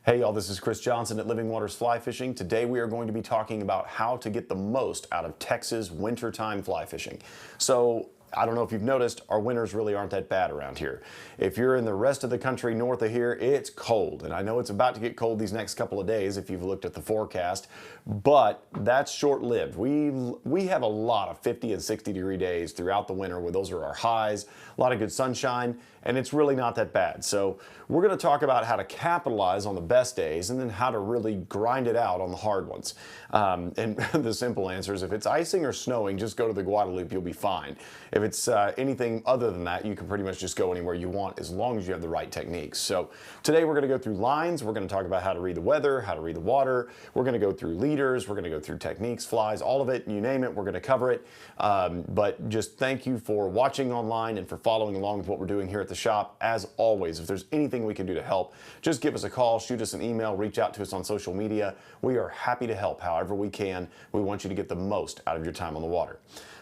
Hey y'all, this is Chris Johnson at Living Waters Fly Fishing. Today we are going to be talking about how to get the most out of Texas wintertime fly fishing. So I don't know if you've noticed, our winters really aren't that bad around here. If you're in the rest of the country north of here, it's cold. And I know it's about to get cold these next couple of days if you've looked at the forecast, but that's short-lived. We have a lot of 50 and 60 degree days throughout the winter where those are our highs, a lot of good sunshine, and it's really not that bad. So we're going to talk about how to capitalize on the best days and then how to really grind it out on the hard ones. And the simple answer is if it's icing or snowing, just go to the Guadalupe, you'll be fine. If it's anything other than that, you can pretty much just go anywhere you want as long as you have the right techniques. So today we're going to go through lines, we're going to talk about how to read the weather, how to read the water, we're going to go through leaders, we're going to go through techniques, flies, all of it, you name it, we're going to cover it. But just thank you for watching online and for following along with what we're doing here at the shop. As always, if there's anything we can do to help, just give us a call, shoot us an email, reach out to us on social media. We are happy to help however we can. We want you to get the most out of your time on the water.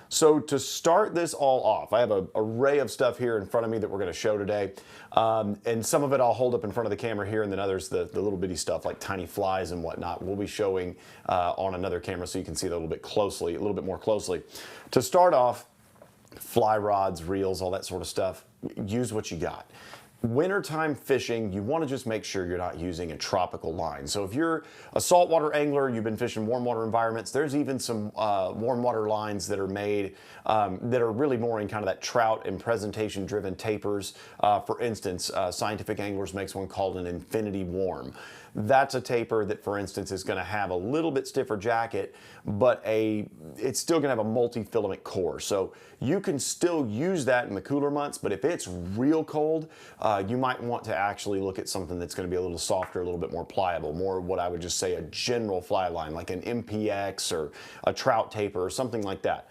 So to start this all off, I have an array of stuff here in front of me that we're going to show today. And some of it I'll hold up in front of the camera here, and then others, the little bitty stuff like tiny flies and whatnot, we'll be showing on another camera so you can see that a little bit more closely. To start off, fly rods, reels, all that sort of stuff, use what you got. Wintertime fishing, you want to just make sure you're not using a tropical line. So if you're a saltwater angler, you've been fishing warm water environments, there's even some warm water lines that are made that are really more in kind of that trout and presentation driven tapers. For instance, Scientific Anglers makes one called an Infinity Warm. That's a taper that, for instance, is going to have a little bit stiffer jacket, but it's still going to have a multi-filament core. So you can still use that in the cooler months, but if it's real cold, you might want to actually look at something that's going to be a little softer, a little bit more pliable, more what I would just say a general fly line, like an MPX or a trout taper or something like that.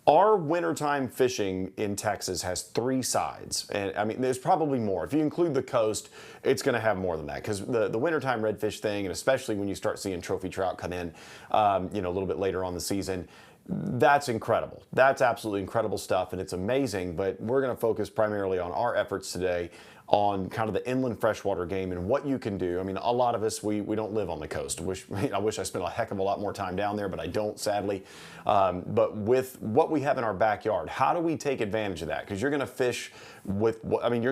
Our wintertime fishing in Texas has three sides, and I mean, there's probably more. If you include the coast, it's going to have more than that, because the wintertime redfish thing, and especially when you start seeing trophy trout come in, a little bit later on the season, that's incredible. That's absolutely incredible stuff, and it's amazing, but we're going to focus primarily on our efforts today on kind of the inland freshwater game and what you can do. I mean, a lot of us, we don't live on the coast. I wish I spent a heck of a lot more time down there, but I don't, sadly. But with what we have in our backyard, how do we take advantage of that? Because you're going to fish you're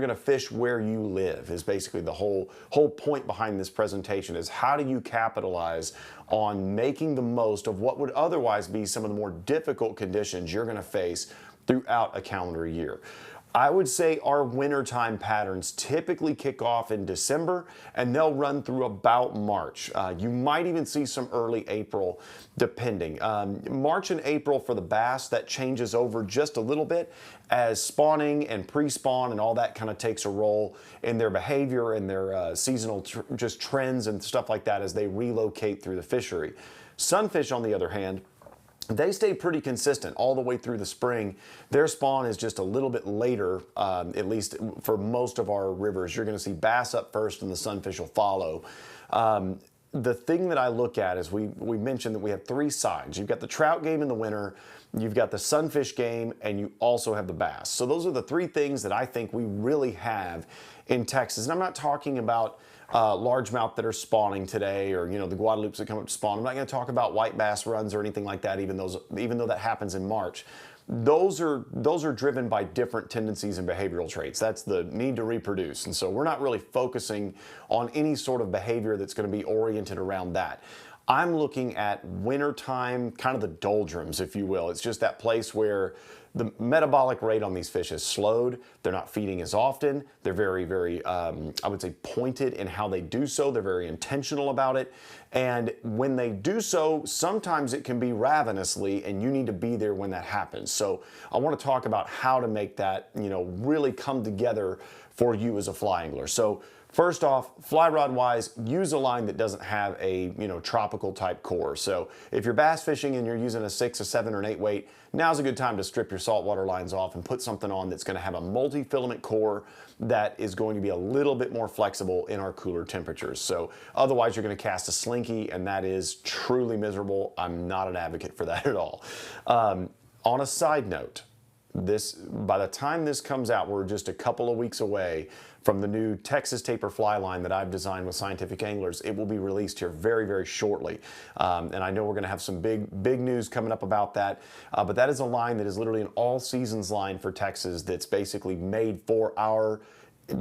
going to fish where you live is basically the whole point behind this presentation is how do you capitalize on making the most of what would otherwise be some of the more difficult conditions you're going to face throughout a calendar year. I would say our wintertime patterns typically kick off in December and they'll run through about March. You might even see some early April depending. March and April for the bass, that changes over just a little bit as spawning and pre-spawn and all that kind of takes a role in their behavior and their seasonal just trends and stuff like that as they relocate through the fishery. Sunfish, on the other hand, they stay pretty consistent all the way through the spring. Their spawn is just a little bit later, at least for most of our rivers. You're going to see bass up first and the sunfish will follow. The thing that I look at is we mentioned that we have three sides. You've got the trout game in the winter, you've got the sunfish game, and you also have the bass. So those are the three things that I think we really have in Texas. And I'm not talking about largemouth that are spawning today, or the Guadalupes that come up to spawn. I'm not going to talk about white bass runs or anything like that, even though that happens in March. Those are driven by different tendencies and behavioral traits. That's the need to reproduce, and so we're not really focusing on any sort of behavior that's going to be oriented around that. I'm looking at wintertime, kind of the doldrums, if you will. It's just that place where the metabolic rate on these fish is slowed. They're not feeding as often. They're very, very, I would say, pointed in how they do so. They're very intentional about it. And when they do so, sometimes it can be ravenously, and you need to be there when that happens. So I want to talk about how to make that, really come together for you as a fly angler. So first off, fly rod wise, use a line that doesn't have a tropical type core. So if you're bass fishing and you're using a 6, a 7, or an 8 weight, now's a good time to strip your saltwater lines off and put something on that's going to have a multi-filament core that is going to be a little bit more flexible in our cooler temperatures. So otherwise you're going to cast a slinky, and that is truly miserable. I'm not an advocate for that at all. On a side note, by the time this comes out, we're just a couple of weeks away from the new Texas taper fly line that I've designed with Scientific Anglers. It will be released here very, very shortly. And I know we're going to have some big news coming up about that. But that is a line that is literally an all seasons line for Texas that's basically made for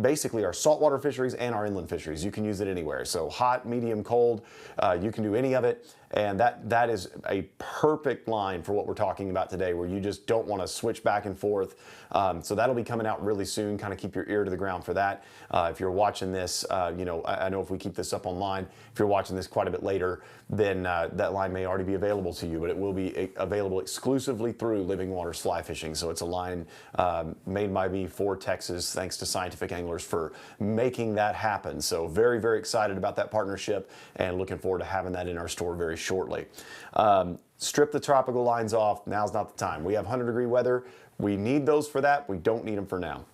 basically our saltwater fisheries and our inland fisheries. You can use it anywhere. So hot, medium, cold, you can do any of it. And that is a perfect line for what we're talking about today, where you just don't want to switch back and forth. So that'll be coming out really soon. Kind of keep your ear to the ground for that. If you're watching this, you know, I know if we keep this up online, if you're watching this quite a bit later, then that line may already be available to you, but it will be available exclusively through Living Waters Fly Fishing. So it's a line made by me for Texas, thanks to Scientific Anglers for making that happen. So very, very excited about that partnership and looking forward to having that in our store very shortly. Strip the tropical lines off. Now's not the time. We have 100-degree weather. We need those for that. We don't need them for now.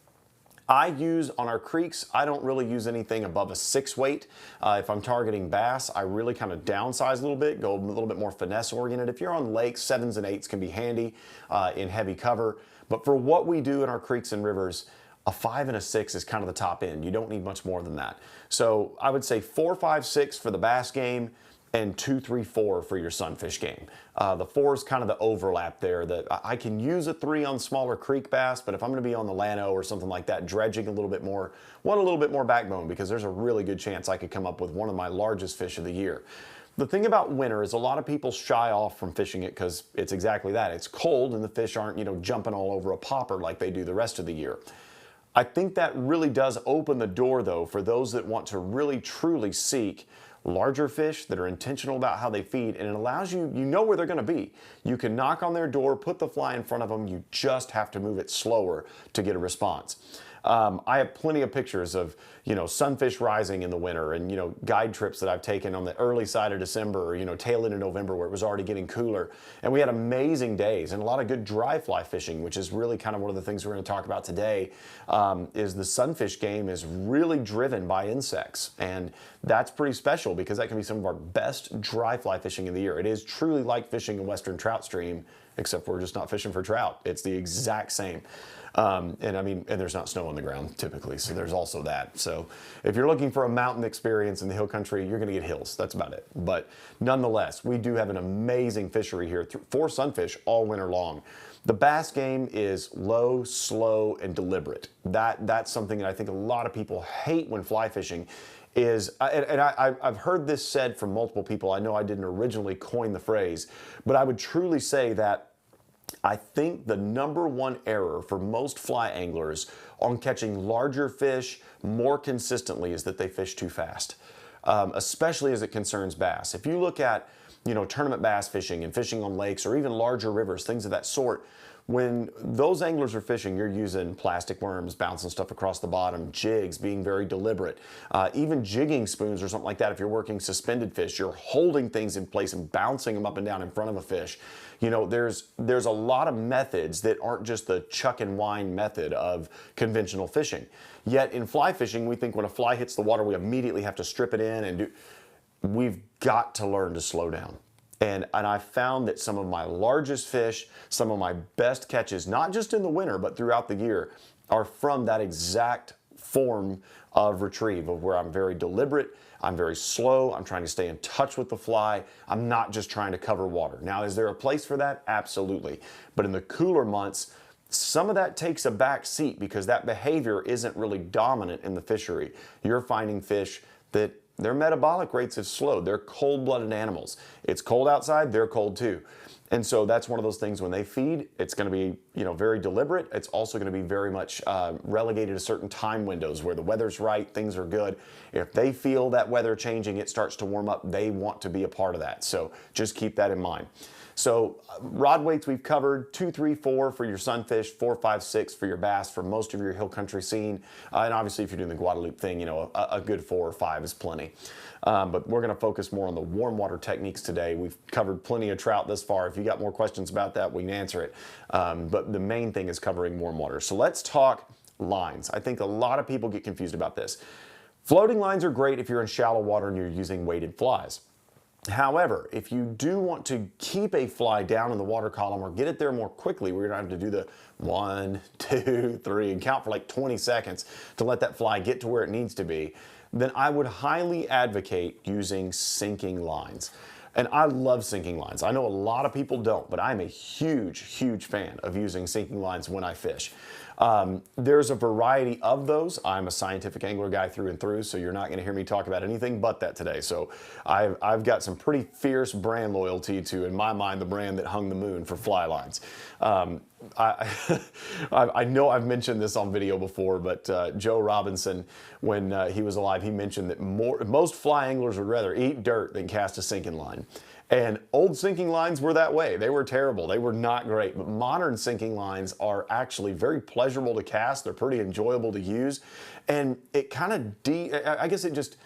I use on our creeks, I don't really use anything above a 6 weight. If I'm targeting bass, I really kind of downsize a little bit, go a little bit more finesse oriented. If you're on lakes, 7s and 8s can be handy in heavy cover. But for what we do in our creeks and rivers, a 5 and a 6 is kind of the top end. You don't need much more than that. So I would say 4, 5, 6 for the bass game, and 2, 3, 4 for your sunfish game. The 4 is kind of the overlap there. That I can use a 3 on smaller creek bass, but if I'm going to be on the Llano or something like that, dredging a little bit more, want a little bit more backbone, because there's a really good chance I could come up with one of my largest fish of the year. The thing about winter is a lot of people shy off from fishing it because it's exactly that. It's cold and the fish aren't, you know, jumping all over a popper like they do the rest of the year. I think that really does open the door, though, for those that want to really truly seek larger fish that are intentional about how they feed, and it allows you, you know where they're going to be. You can knock on their door, put the fly in front of them, you just have to move it slower to get a response. I have plenty of pictures of, you know, sunfish rising in the winter, and, you know, guide trips that I've taken on the early side of December, or, you know, tail end of November, where it was already getting cooler. And we had amazing days and a lot of good dry fly fishing, which is really kind of one of the things we're going to talk about today. Is the sunfish game is really driven by insects. And that's pretty special, because that can be some of our best dry fly fishing of the year. It is truly like fishing a western trout stream, except we're just not fishing for trout. It's the exact same. And I mean, and there's not snow on the ground typically, so there's also that. So if you're looking for a mountain experience in the hill country, you're going to get hills. That's about it. But nonetheless, we do have an amazing fishery here for sunfish all winter long. The bass game is low, slow, and deliberate. That's something that I think a lot of people hate when fly fishing. I've heard this said from multiple people. I know I didn't originally coin the phrase, but I would truly say that I think the #1 error for most fly anglers on catching larger fish more consistently is that they fish too fast, especially as it concerns bass. If you look at, you know, tournament bass fishing and fishing on lakes or even larger rivers, things of that sort, when those anglers are fishing, you're using plastic worms, bouncing stuff across the bottom, jigs, being very deliberate, even jigging spoons or something like that. If you're working suspended fish, you're holding things in place and bouncing them up and down in front of a fish. You know, there's a lot of methods that aren't just the chuck and wind method of conventional fishing. Yet in fly fishing, we think when a fly hits the water, we immediately have to strip it in and do. We've got to learn to slow down. And I found that some of my largest fish, some of my best catches, not just in the winter, but throughout the year, are from that exact form of retrieve, of where I'm very deliberate, I'm very slow, I'm trying to stay in touch with the fly, I'm not just trying to cover water. Now, is there a place for that? Absolutely. But in the cooler months, some of that takes a back seat because that behavior isn't really dominant in the fishery. You're finding fish that their metabolic rates have slowed. They're cold-blooded animals. It's cold outside, they're cold too. And so that's one of those things when they feed, it's going to be, you know, very deliberate. It's also going to be very much relegated to certain time windows where the weather's right, things are good. If they feel that weather changing, it starts to warm up, they want to be a part of that. So just keep that in mind. So rod weights we've covered, 2, 3, 4 for your sunfish, 4, 5, 6 for your bass for most of your hill country scene. And obviously if you're doing the Guadalupe thing, you know, a good 4 or 5 is plenty. But we're going to focus more on the warm water techniques today. We've covered plenty of trout thus far. If you got more questions about that, we can answer it. But the main thing is covering warm water. So let's talk lines. I think a lot of people get confused about this. Floating lines are great if you're in shallow water and you're using weighted flies. However, if you do want to keep a fly down in the water column or get it there more quickly, we're gonna have to do the 1, 2, 3 and count for like 20 seconds to let that fly get to where it needs to be, then I would highly advocate using sinking lines. And I love sinking lines. I know a lot of people don't, but I'm a huge, huge fan of using sinking lines when I fish. There's a variety of those. I'm a scientific angler guy through and through, so you're not going to hear me talk about anything but that today. So I've got some pretty fierce brand loyalty to, in my mind, the brand that hung the moon for fly lines. I know I've mentioned this on video before, but Joe Robinson, when he was alive, he mentioned that most fly anglers would rather eat dirt than cast a sinking line. And old sinking lines were that way. They were terrible. They were not great. But modern sinking lines are actually very pleasurable to cast. They're pretty enjoyable to use. And it kind of, I guess it just,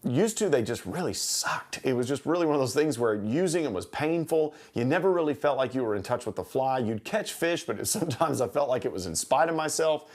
used to, they just really sucked. It was just really one of those things where using them was painful. You never really felt like you were in touch with the fly. You'd catch fish, but sometimes I felt like it was in spite of myself.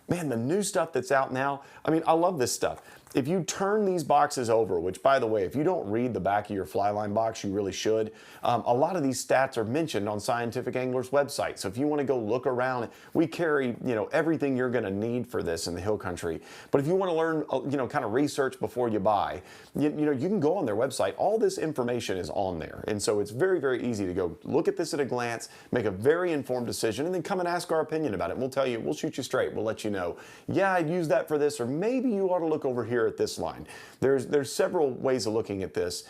Man, the new stuff that's out now, I mean, I love this stuff. If you turn these boxes over, which by the way, if you don't read the back of your fly line box, you really should. A lot of these stats are mentioned on Scientific Angler's website. So if you want to go look around, we carry, everything you're going to need for this in the hill country. But if you want to learn, kind of research before you buy, you can go on their website. All this information is on there. And so it's very, very easy to go look at this at a glance, make a very informed decision, and then come and ask our opinion about it. And we'll tell you, we'll shoot you straight. We'll let you know, yeah, I'd use that for this, or maybe you ought to look over here at this line. There's several ways of looking at this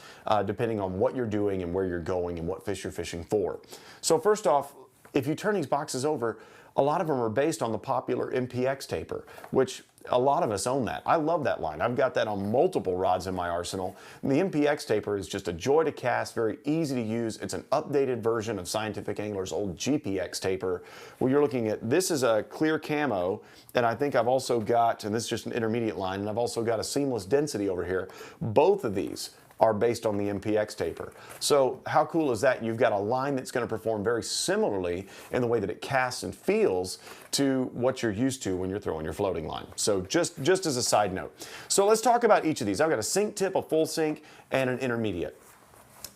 depending on what you're doing and where you're going and what fish you're fishing for. So first off, if you turn these boxes over, a lot of them are based on the popular MPX taper, which a lot of us own that. I love that line. I've got that on multiple rods in my arsenal. And the MPX taper is just a joy to cast, very easy to use. It's an updated version of Scientific Angler's old GPX taper. Where you're looking at, this is a clear camo, and I think I've also got, and this is just an intermediate line, and I've also got a seamless density over here. Both of these are based on the MPX taper. So how cool is that? You've got a line that's going to perform very similarly in the way that it casts and feels to what you're used to when you're throwing your floating line. So just as a side note. So let's talk about each of these. I've got a sink tip, a full sink, and an intermediate.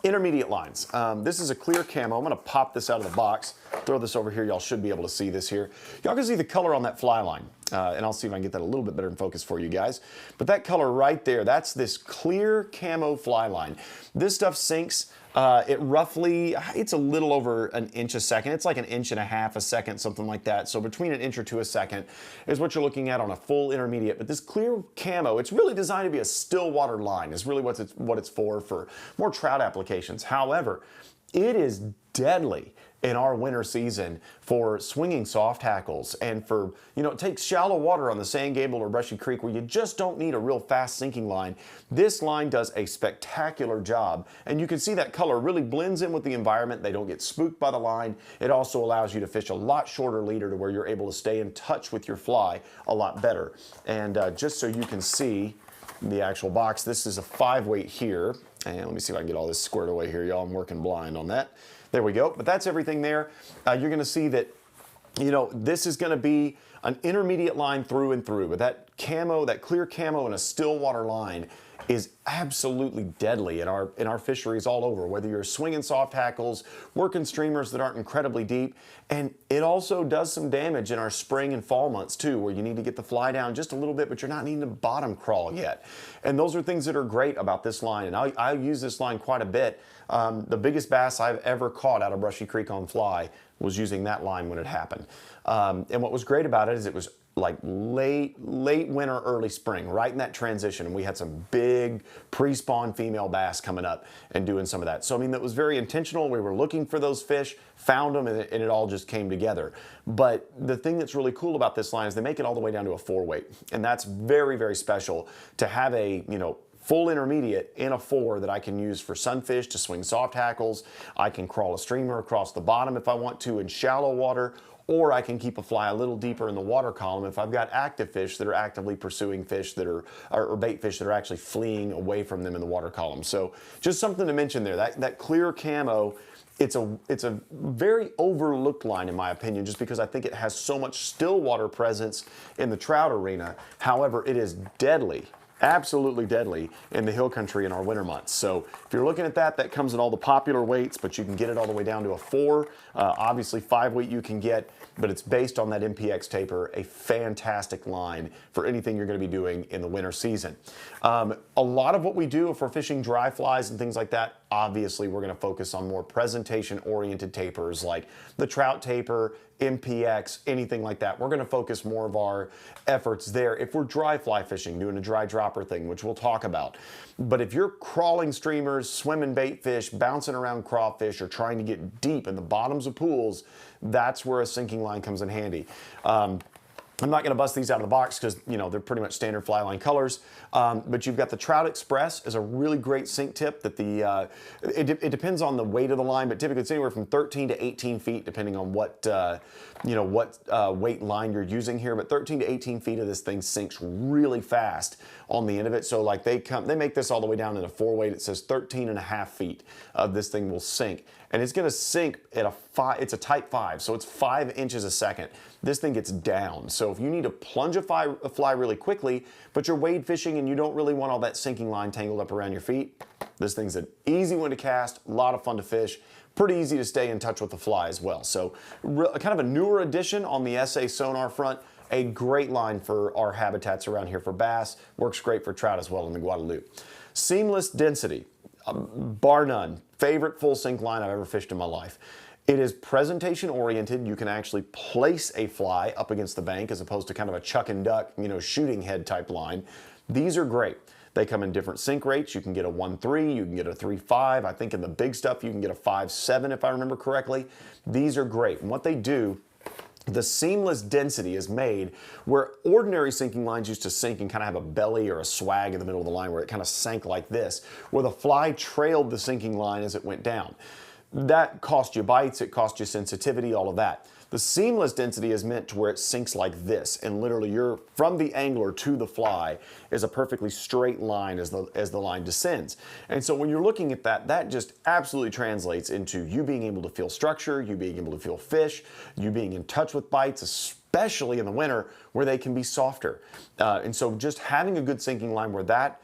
Intermediate lines. This is a clear camo. I'm going to pop this out of the box, throw this over here. Y'all should be able to see this here. Y'all can see the color on that fly line. And I'll see if I can get that a little bit better in focus for you guys. But that color right there, that's this clear camo fly line. This stuff sinks. It's a little over an inch a second. It's like an inch and a half a second, something like that. So between an inch or two a second is what you're looking at on a full intermediate. But this clear camo, it's really designed to be a still water line, is really what it's for more trout applications. However, it is deadly in our winter season for swinging soft hackles and for, it takes shallow water on the Sand Gable or Brushy Creek where you just don't need a real fast sinking line. This line does a spectacular job, and you can see that color really blends in with the environment. They don't get spooked by the line. It also allows you to fish a lot shorter leader to where you're able to stay in touch with your fly a lot better. And just so you can see the actual box, this is a 5-weight here. And let me see if I can get all this squared away here, y'all. I'm working blind on that. There we go. But that's everything there. You're going to see that, this is going to be an intermediate line through and through. But that camo, that clear camo in a still water line is absolutely deadly in our fisheries all over, whether you're swinging soft hackles, working streamers that aren't incredibly deep. And it also does some damage in our spring and fall months too, where you need to get the fly down just a little bit, but you're not needing to bottom crawl yet. And those are things that are great about this line. And I use this line quite a bit. The biggest bass I've ever caught out of Brushy Creek on fly was using that line when it happened. And what was great about it is it was like late winter, early spring, right in that transition. And we had some big pre-spawn female bass coming up and doing some of that. So, I mean, that was very intentional. We were looking for those fish, found them, and it all just came together. But the thing that's really cool about this line is they make it all the way down to a 4-weight. And that's very, very special to have a, full intermediate in a 4 that I can use for sunfish to swing soft hackles. I can crawl a streamer across the bottom if I want to in shallow water, or I can keep a fly a little deeper in the water column if I've got active fish that are actively pursuing fish that are, or bait fish that are actually fleeing away from them in the water column. So just something to mention there, that clear camo, it's a very overlooked line in my opinion, just because I think it has so much still water presence in the trout arena. However, it is deadly absolutely deadly in the hill country in our winter months. So if you're looking at that, that comes in all the popular weights, but you can get it all the way down to a 4. Obviously 5 weight you can get, but it's based on that MPX taper, a fantastic line for anything you're going to be doing in the winter season. A lot of what we do if we're fishing dry flies and things like that, obviously we're going to focus on more presentation oriented tapers like the trout taper, MPX, anything like that. We're going to focus more of our efforts there if we're dry fly fishing, doing a dry dropper thing, which we'll talk about. But if you're crawling streamers, swimming bait fish, bouncing around crawfish, or trying to get deep in the bottoms of pools, that's where a sinking line comes in handy. I'm not going to bust these out of the box because, you know, they're pretty much standard fly line colors. But you've got the Trout Express is a really great sink tip that it depends on the weight of the line, but typically it's anywhere from 13 to 18 feet depending on what weight line you're using here. But 13 to 18 feet of this thing sinks really fast on the end of it. So like they make this all the way down in a 4 weight. It says 13.5 feet of this thing will sink. And it's going to sink at it's a type 5, so it's 5 inches a second. This thing gets down. So if you need to plunge a fly really quickly, but you're wade fishing and you don't really want all that sinking line tangled up around your feet, this thing's an easy one to cast, a lot of fun to fish, pretty easy to stay in touch with the fly as well. So kind of a newer addition on the SA sonar front, a great line for our habitats around here for bass, works great for trout as well in the Guadalupe. Seamless density. Bar none, favorite full sink line I've ever fished in my life. It is presentation oriented. You can actually place a fly up against the bank as opposed to kind of a chuck and duck, shooting head type line. These are great. They come in different sink rates. You can get a 1.3, you can get a 3.5. I think in the big stuff you can get a 5.7 if I remember correctly. These are great. And what they do, the seamless density is made where ordinary sinking lines used to sink and kind of have a belly or a swag in the middle of the line where it kind of sank like this, where the fly trailed the sinking line as it went down. That cost you bites, it cost you sensitivity, all of that. The seamless density is meant to where it sinks like this, and literally you're from the angler to the fly is a perfectly straight line as the line descends. And so when you're looking at that, that just absolutely translates into you being able to feel structure, you being able to feel fish, you being in touch with bites, especially in the winter where they can be softer. And so just having a good sinking line where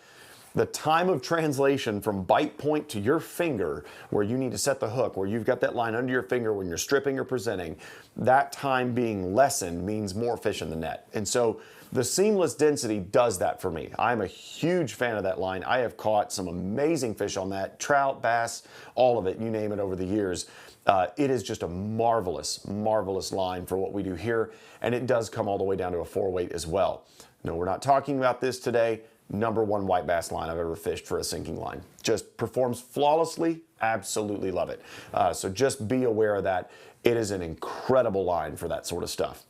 the time of translation from bite point to your finger, where you need to set the hook, where you've got that line under your finger when you're stripping or presenting, that time being lessened means more fish in the net. And so the seamless density does that for me. I'm a huge fan of that line. I have caught some amazing fish on that, trout, bass, all of it, you name it, over the years. It is just a marvelous, marvelous line for what we do here, and it does come all the way down to a 4 weight as well. No, we're not talking about this today. #1 white bass line I've ever fished for a sinking line. Just performs flawlessly, absolutely love it. So just be aware of that. It is an incredible line for that sort of stuff.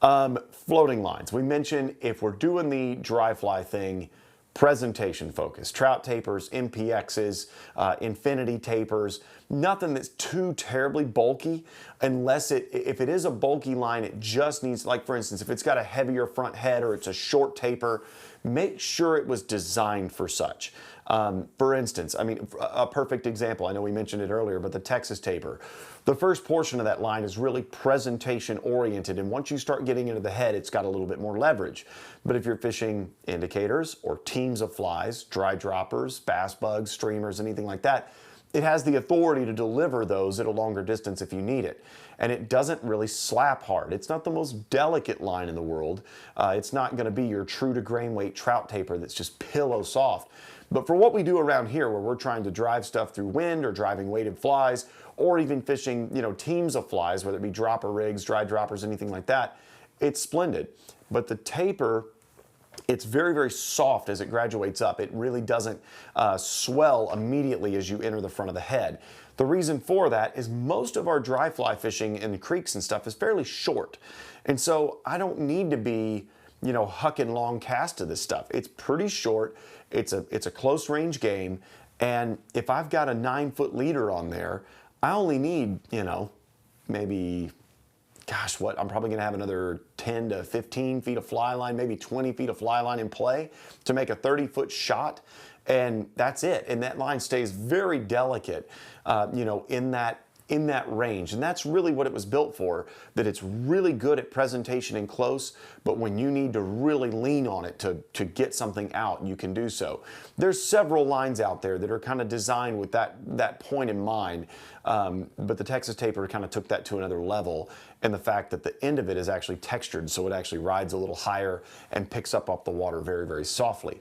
Floating lines. We mentioned if we're doing the dry fly thing, presentation focus. Trout tapers, MPXs, infinity tapers, nothing that's too terribly bulky unless if it is a bulky line, it just needs, like for instance, if it's got a heavier front head or it's a short taper, make sure it was designed for such. For instance, I mean, a perfect example, I know we mentioned it earlier, but the Texas taper. The first portion of that line is really presentation oriented, and once you start getting into the head, it's got a little bit more leverage. But if you're fishing indicators or teams of flies, dry droppers, bass bugs, streamers, anything like that, it has the authority to deliver those at a longer distance if you need it. And it doesn't really slap hard. It's not the most delicate line in the world. It's not going to be your true to grain weight trout taper that's just pillow soft. But for what we do around here, where we're trying to drive stuff through wind or driving weighted flies, or even fishing, teams of flies, whether it be dropper rigs, dry droppers, anything like that, it's splendid. But the taper, it's very, very soft as it graduates up. It really doesn't swell immediately as you enter the front of the head. The reason for that is most of our dry fly fishing in the creeks and stuff is fairly short. And so I don't need to be, hucking long casts to this stuff. It's pretty short. It's a close range game. And if I've got a 9-foot leader on there, I only need, maybe, I'm probably going to have another 10 to 15 feet of fly line, maybe 20 feet of fly line in play to make a 30-foot shot. And that's it. And that line stays very delicate, in that in that range. And that's really what it was built for, that it's really good at presentation in close, but when you need to really lean on it to get something out, you can do so. There's several lines out there that are kind of designed with that point in mind, but the Texas Taper kind of took that to another level, and the fact that the end of it is actually textured, so it actually rides a little higher and picks up off the water very, very softly.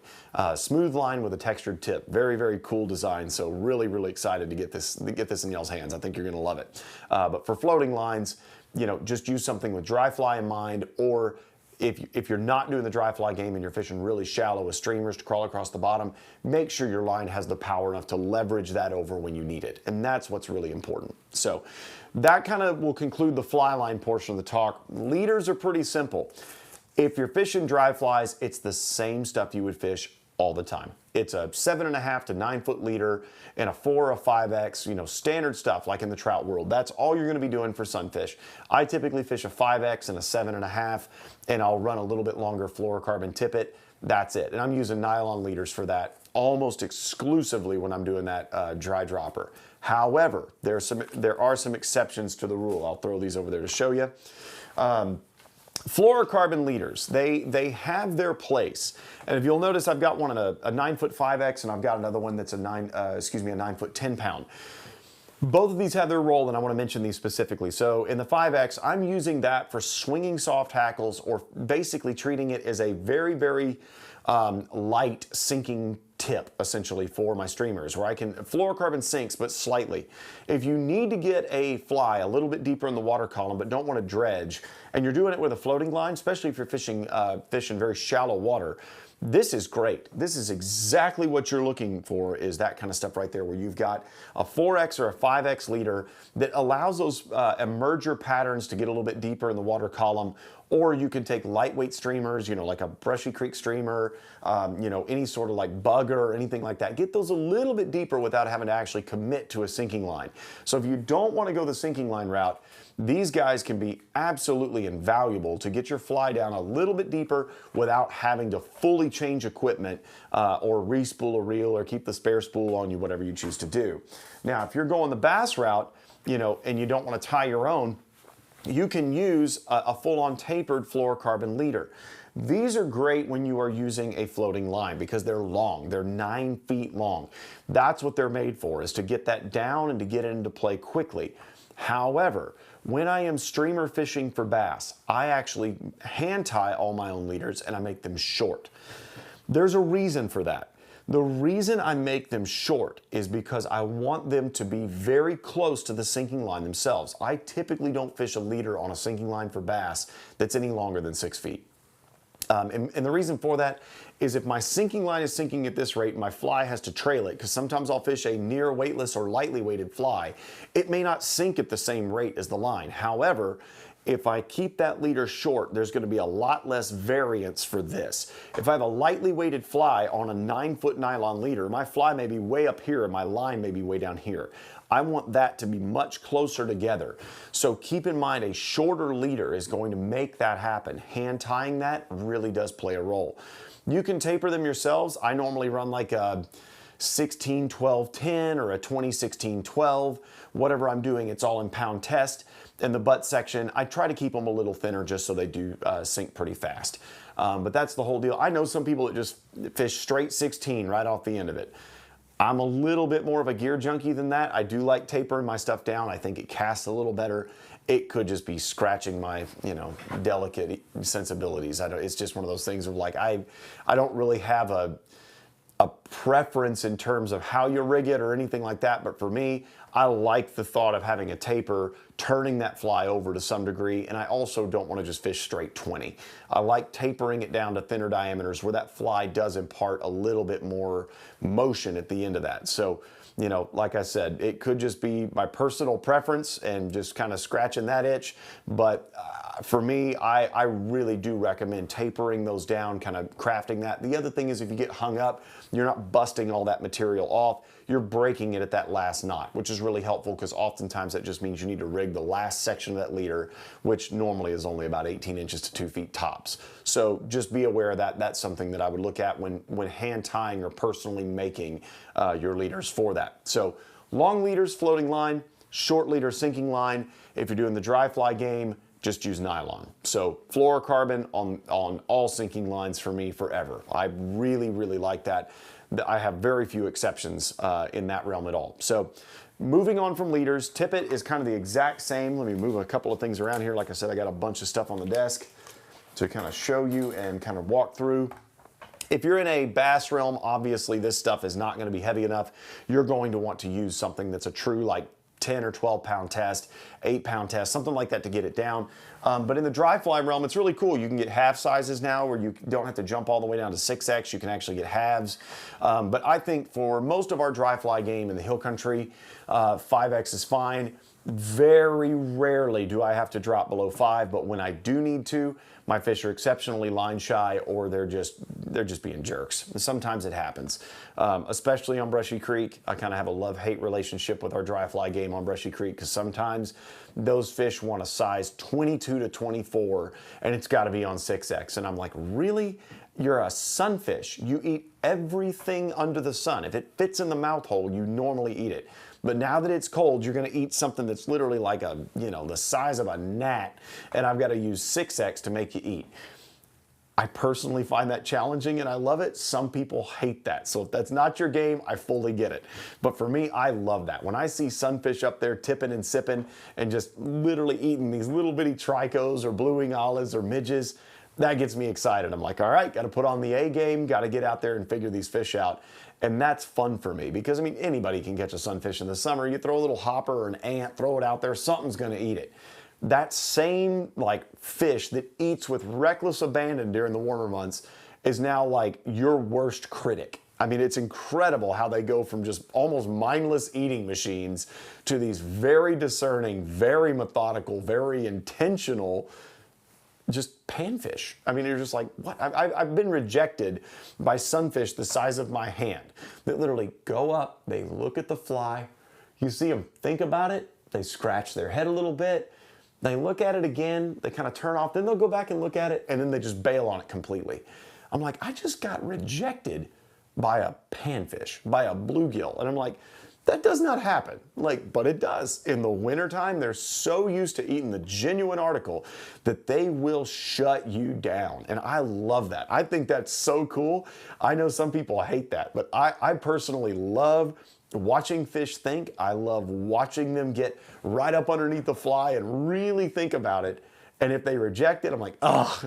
Smooth line with a textured tip. Very, very cool design, so really, really excited to get this in y'all's hands. I think you're gonna love it. But for floating lines, you know, just use something with dry fly in mind, or if you're not doing the dry fly game and you're fishing really shallow with streamers to crawl across the bottom, make sure your line has the power enough to leverage that over when you need it. And that's what's really important. So that kind of will conclude the fly line portion of the talk. Leaders are pretty simple. If you're fishing dry flies, it's the same stuff you would fish all the time. It's a 7.5 to 9 foot leader and a 4 or a 5X, you know, standard stuff like in the trout world. That's all you're gonna be doing for sunfish. I typically fish a 5X and a 7.5, and I'll run a little bit longer fluorocarbon tippet. That's it. And I'm using nylon leaders for that almost exclusively when I'm doing that dry dropper. However, there are some exceptions to the rule. I'll throw these over there to show you. Fluorocarbon leaders, they have their place. And if you'll notice, I've got one in a 9 foot 5X, and I've got another one that's a 9 foot 10 pound. Both of these have their role, and I want to mention these specifically. So in the 5X, I'm using that for swinging soft hackles, or basically treating it as a very, very light sinking tip, essentially, for my streamers, where I can, fluorocarbon sinks, but slightly. If you need to get a fly a little bit deeper in the water column, but don't want to dredge, and you're doing it with a floating line, especially if you're fishing in very shallow water, this is great. This is exactly what you're looking for, is that kind of stuff right there, where you've got a 4X or a 5X leader that allows those emerger patterns to get a little bit deeper in the water column. Or you can take lightweight streamers, you know, like a Brushy Creek streamer, you know, any sort of like bugger or anything like that. Get those a little bit deeper without having to actually commit to a sinking line. So if you don't want to go the sinking line route, these guys can be absolutely invaluable to get your fly down a little bit deeper without having to fully change equipment or re-spool a reel or keep the spare spool on you, whatever you choose to do. Now, if you're going the bass route, you know, and you don't want to tie your own, you can use a full-on tapered fluorocarbon leader. These are great when you are using a floating line because they're long. They're 9 feet long. That's what they're made for, is to get that down and to get it into play quickly. However, when I am streamer fishing for bass, I actually hand tie all my own leaders and I make them short. There's a reason for that. The reason I make them short is because I want them to be very close to the sinking line themselves. I typically don't fish a leader on a sinking line for bass that's any longer than 6 feet. And the reason for that is if my sinking line is sinking at this rate, my fly has to trail it, because sometimes I'll fish a near weightless or lightly weighted fly. It may not sink at the same rate as the line. However, if I keep that leader short, there's going to be a lot less variance for this. If I have a lightly weighted fly on a 9 foot nylon leader, my fly may be way up here and my line may be way down here. I want that to be much closer together. So keep in mind, a shorter leader is going to make that happen. Hand tying that really does play a role. You can taper them yourselves. I normally run like a 16-12-10 or a 20-16-12. Whatever I'm doing, it's all in pound test. In the butt section, I try to keep them a little thinner just so they do sink pretty fast. But that's the whole deal. I know some people that just fish straight 16 right off the end of it. I'm a little bit more of a gear junkie than that. I do like tapering my stuff down. I think it casts a little better. It could just be scratching my, you know, delicate sensibilities. It's just one of those things of like, I don't really have a preference in terms of how you rig it or anything like that, but for me, I like the thought of having a taper, turning that fly over to some degree, and I also don't want to just fish straight 20. I like tapering it down to thinner diameters where that fly does impart a little bit more motion at the end of that. So, you know, like I said, it could just be my personal preference and just kind of scratching that itch, but for me, I really do recommend tapering those down, kind of crafting that. The other thing is, if you get hung up, you're not busting all that material off, you're breaking it at that last knot, which is really helpful because oftentimes that just means you need to rig the last section of that leader, which normally is only about 18 inches to 2 feet tops. So just be aware of that. That's something that I would look at when hand tying or personally making your leaders for that. So long leaders, floating line, short leader sinking line. If you're doing the dry fly game, just use nylon. So fluorocarbon on all sinking lines for me forever. I really, really like that. I have very few exceptions in that realm at all. So moving on from leaders, tippet is kind of the exact same. Let me move a couple of things around here. Like I said, I got a bunch of stuff on the desk to kind of show you and kind of walk through. If you're in a bass realm, obviously this stuff is not going to be heavy enough. You're going to want to use something that's a true like 10 or 12 pound test, 8 pound test, something like that to get it down. But in the dry fly realm, it's really cool. You can get half sizes now where you don't have to jump all the way down to 6X. You can actually get halves. But I think for most of our dry fly game in the hill country, 5X is fine. Very rarely do I have to drop below 5, but when I do need to, my fish are exceptionally line shy or they're just being jerks. Sometimes it happens, especially on Brushy Creek. I kind of have a love-hate relationship with our dry fly game on Brushy Creek because sometimes those fish want a size 22 to 24 and it's got to be on 6X. And I'm like, really? You're a sunfish. You eat everything under the sun. If it fits in the mouth hole, you normally eat it. But now that it's cold, you're going to eat something that's literally like a, the size of a gnat, and I've got to use 6X to make you eat. I personally find that challenging and I love it. Some people hate that. So if that's not your game, I fully get it. But for me, I love that. When I see sunfish up there tipping and sipping and just literally eating these little bitty tricos or blue-wing olives or midges, that gets me excited. I'm like, all right, got to put on the A game, got to get out there and figure these fish out. And that's fun for me because, I mean, anybody can catch a sunfish in the summer. You throw a little hopper or an ant, throw it out there, something's going to eat it. That same, like, fish that eats with reckless abandon during the warmer months is now, like, your worst critic. I mean, it's incredible how they go from just almost mindless eating machines to these very discerning, very methodical, very intentional just panfish. I mean, you're just like, what? I've been rejected by sunfish the size of my hand that literally go up, they look at the fly, you see them think about it, they scratch their head a little bit, they look at it again, they kind of turn off, then they'll go back and look at it, and then they just bail on it completely. I'm like, I just got rejected by a panfish, by a bluegill. And I'm like, that does not happen, but it does. In the wintertime, they're so used to eating the genuine article that they will shut you down. And I love that. I think that's so cool. I know some people hate that, but I personally love watching fish think. I love watching them get right up underneath the fly and really think about it. And if they reject it, I'm like, oh,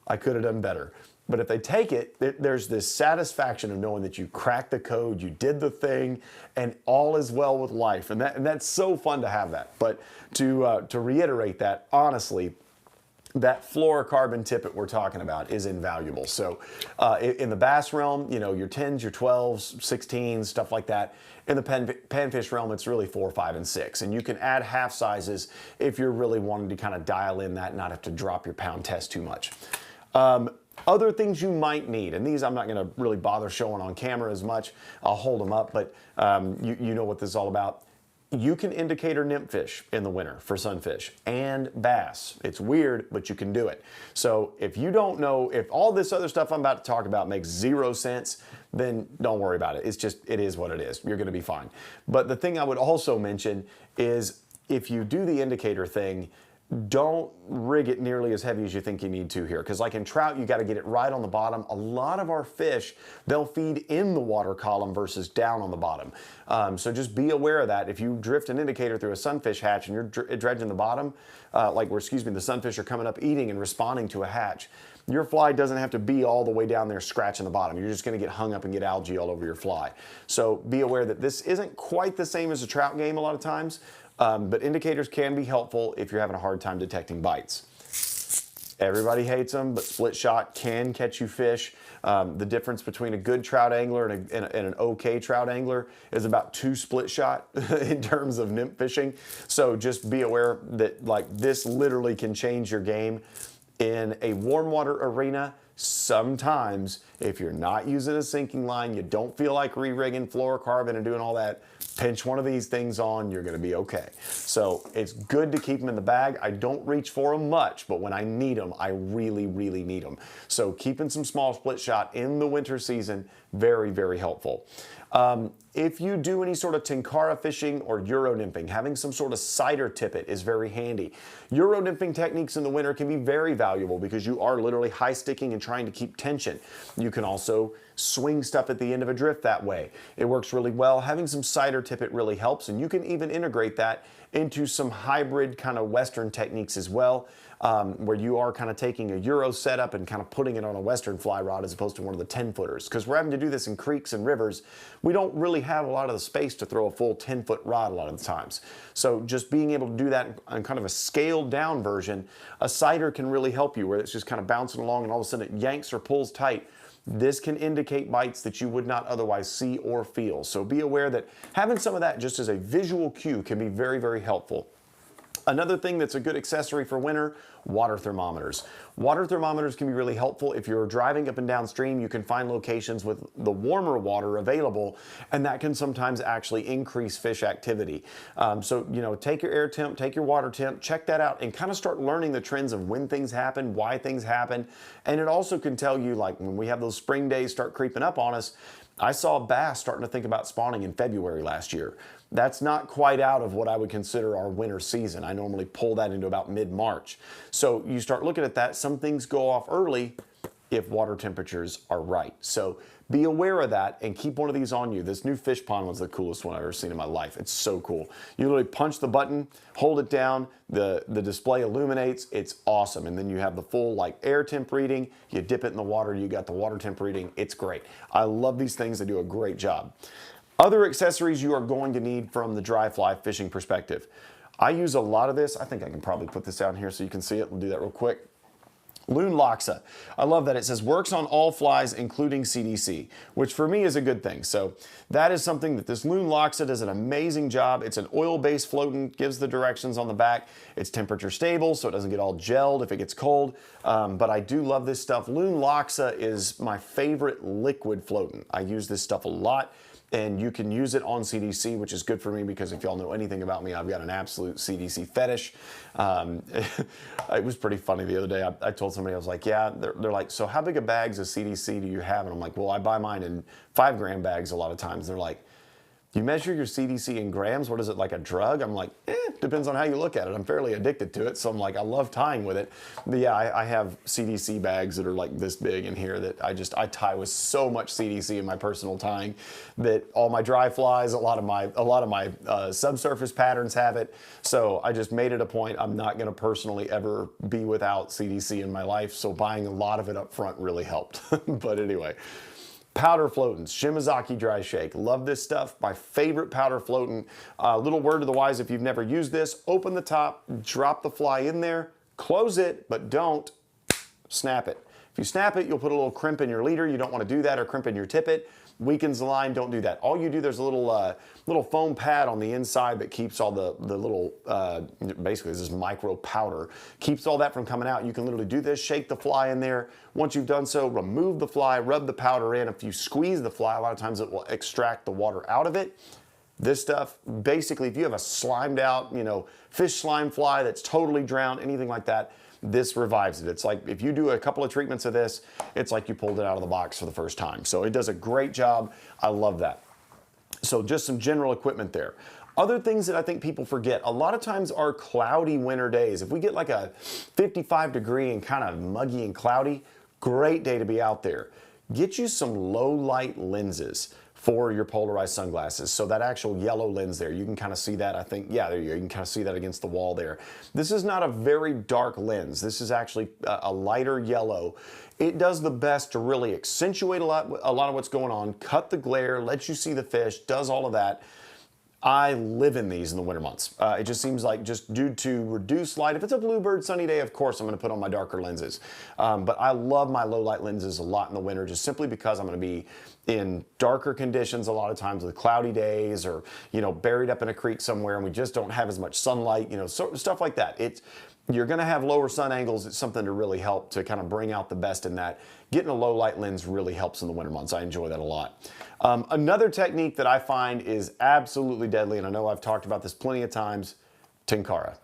I could have done better. But if they take it, there's this satisfaction of knowing that you cracked the code, you did the thing, and all is well with life. And that's so fun to have that. But to reiterate that, honestly, that fluorocarbon tippet we're talking about is invaluable. So in the bass realm, your 10s, your 12s, 16s, stuff like that. In the panfish realm, it's really 4, 5, and 6. And you can add half sizes if you're really wanting to kind of dial in that and not have to drop your pound test too much. Other things you might need, and these I'm not going to really bother showing on camera as much. I'll hold them up, but you know what this is all about. You can indicator nymph fish in the winter for sunfish and bass. It's weird, but you can do it. So if you don't know, if all this other stuff I'm about to talk about makes 0 sense, then don't worry about it. It is what it is. You're going to be fine. But the thing I would also mention is if you do the indicator thing, don't rig it nearly as heavy as you think you need to here. Because like in trout, you got to get it right on the bottom. A lot of our fish, they'll feed in the water column versus down on the bottom. So just be aware of that. If you drift an indicator through a sunfish hatch and you're dredging the bottom, the sunfish are coming up eating and responding to a hatch, your fly doesn't have to be all the way down there scratching the bottom. You're just going to get hung up and get algae all over your fly. So be aware that this isn't quite the same as a trout game a lot of times. But indicators can be helpful if you're having a hard time detecting bites. Everybody hates them, but split shot can catch you fish. The difference between a good trout angler and an okay trout angler is about 2 split shot in terms of nymph fishing. So just be aware that this literally can change your game. In a warm water arena, sometimes if you're not using a sinking line, you don't feel like re-rigging fluorocarbon and doing all that, pinch one of these things on, you're going to be okay. So it's good to keep them in the bag. I don't reach for them much, but when I need them, I really, really need them. So keeping some small split shot in the winter season, very, very helpful. If you do any sort of Tenkara fishing or Euro nymphing, having some sort of cider tippet is very handy. Euro nymphing techniques in the winter can be very valuable because you are literally high sticking and trying to keep tension. You can also swing stuff at the end of a drift that way. It works really well. Having some cider tippet really helps, and you can even integrate that into some hybrid kind of Western techniques as well, where you are kind of taking a Euro setup and kind of putting it on a Western fly rod as opposed to one of the 10-footers. Because we're having to do this in creeks and rivers, we don't really have a lot of the space to throw a full 10-foot rod a lot of the times. So just being able to do that on kind of a scaled down version, a cider can really help you, where it's just kind of bouncing along and all of a sudden it yanks or pulls tight. This can indicate bites that you would not otherwise see or feel. So be aware that having some of that just as a visual cue can be very, very helpful. Another thing that's a good accessory for winter, water thermometers. Water thermometers can be really helpful. If you're driving up and downstream, you can find locations with the warmer water available, and that can sometimes actually increase fish activity. So, you know, take your air temp, take your water temp, check that out, and kind of start learning the trends of when things happen, why things happen. And it also can tell you, like, when we have those spring days start creeping up on us, I saw bass starting to think about spawning in February last year. That's not quite out of what I would consider our winter season. I normally pull that into about mid-March. So you start looking at that, some things go off early if water temperatures are right. So be aware of that and keep one of these on you. This new fish pond was the coolest one I've ever seen in my life. It's so cool. You literally punch the button, hold it down, the display illuminates. It's awesome. And then you have the full like air temp reading. You dip it in the water, you got the water temp reading. It's great. I love these things. They do a great job. Other accessories you are going to need from the dry fly fishing perspective. I use a lot of this. I think I can probably put this down here so you can see it. We'll do that real quick. Loon Loxa. I love that. It says works on all flies, including CDC, which for me is a good thing. So that is something that this Loon Loxa does an amazing job. It's an oil-based floatant, gives the directions on the back. It's temperature stable, so it doesn't get all gelled if it gets cold. But I do love this stuff. Loon Loxa is my favorite liquid floatant. I use this stuff a lot. And you can use it on CDC, which is good for me because if y'all know anything about me, I've got an absolute CDC fetish. It was pretty funny the other day. I told somebody, I was like, yeah, they're like, so how big of bags of CDC do you have? And I'm like, well, I buy mine in 5-gram bags a lot of times. They're like, you measure your CDC in grams? What is it, like a drug? I'm like, depends on how you look at it. I'm fairly addicted to it, so I'm like, I love tying with it. But yeah, I have CDC bags that are like this big in here that I tie with so much CDC in my personal tying that all my dry flies, a lot of my subsurface patterns have it. So I just made it a point. I'm not going to personally ever be without CDC in my life. So buying a lot of it up front really helped. But anyway. Powder floatants, Shimazaki dry shake. Love this stuff. My favorite powder floatant. Little word to the wise if you've never used this. Open the top, drop the fly in there, close it, but don't snap it. If you snap it, you'll put a little crimp in your leader. You don't want to do that, or crimp in your tippet. Weakens the line, don't do that. All you do, there's a little foam pad on the inside that keeps all the little, basically this is micro powder, keeps all that from coming out. You can literally do this, shake the fly in there. Once you've done so, remove the fly, rub the powder in. If you squeeze the fly, a lot of times it will extract the water out of it. This stuff, basically, if you have a slimed out, fish slime fly that's totally drowned, anything like that, this revives it. It's like if you do a couple of treatments of this, it's like you pulled it out of the box for the first time. So it does a great job. I love that. So just some general equipment there. Other things that I think people forget, a lot of times are cloudy winter days. If we get like a 55-degree and kind of muggy and cloudy, great day to be out there. Get you some low light lenses for your polarized sunglasses. So that actual yellow lens there, you can kind of see that, I think, yeah, there you go. You can kind of see that against the wall there. This is not a very dark lens. This is actually a lighter yellow. It does the best to really accentuate a lot of what's going on, cut the glare, lets you see the fish, does all of that. I live in these in the winter months. It just seems like just due to reduced light. If it's a bluebird sunny day, of course, I'm going to put on my darker lenses. But I love my low light lenses a lot in the winter just simply because I'm going to be in darker conditions a lot of times with cloudy days or, buried up in a creek somewhere and we just don't have as much sunlight, stuff like that. You're going to have lower sun angles. It's something to really help to kind of bring out the best in that. Getting a low light lens really helps in the winter months. I enjoy that a lot. Another technique that I find is absolutely deadly, and I know I've talked about this plenty of times, Tenkara.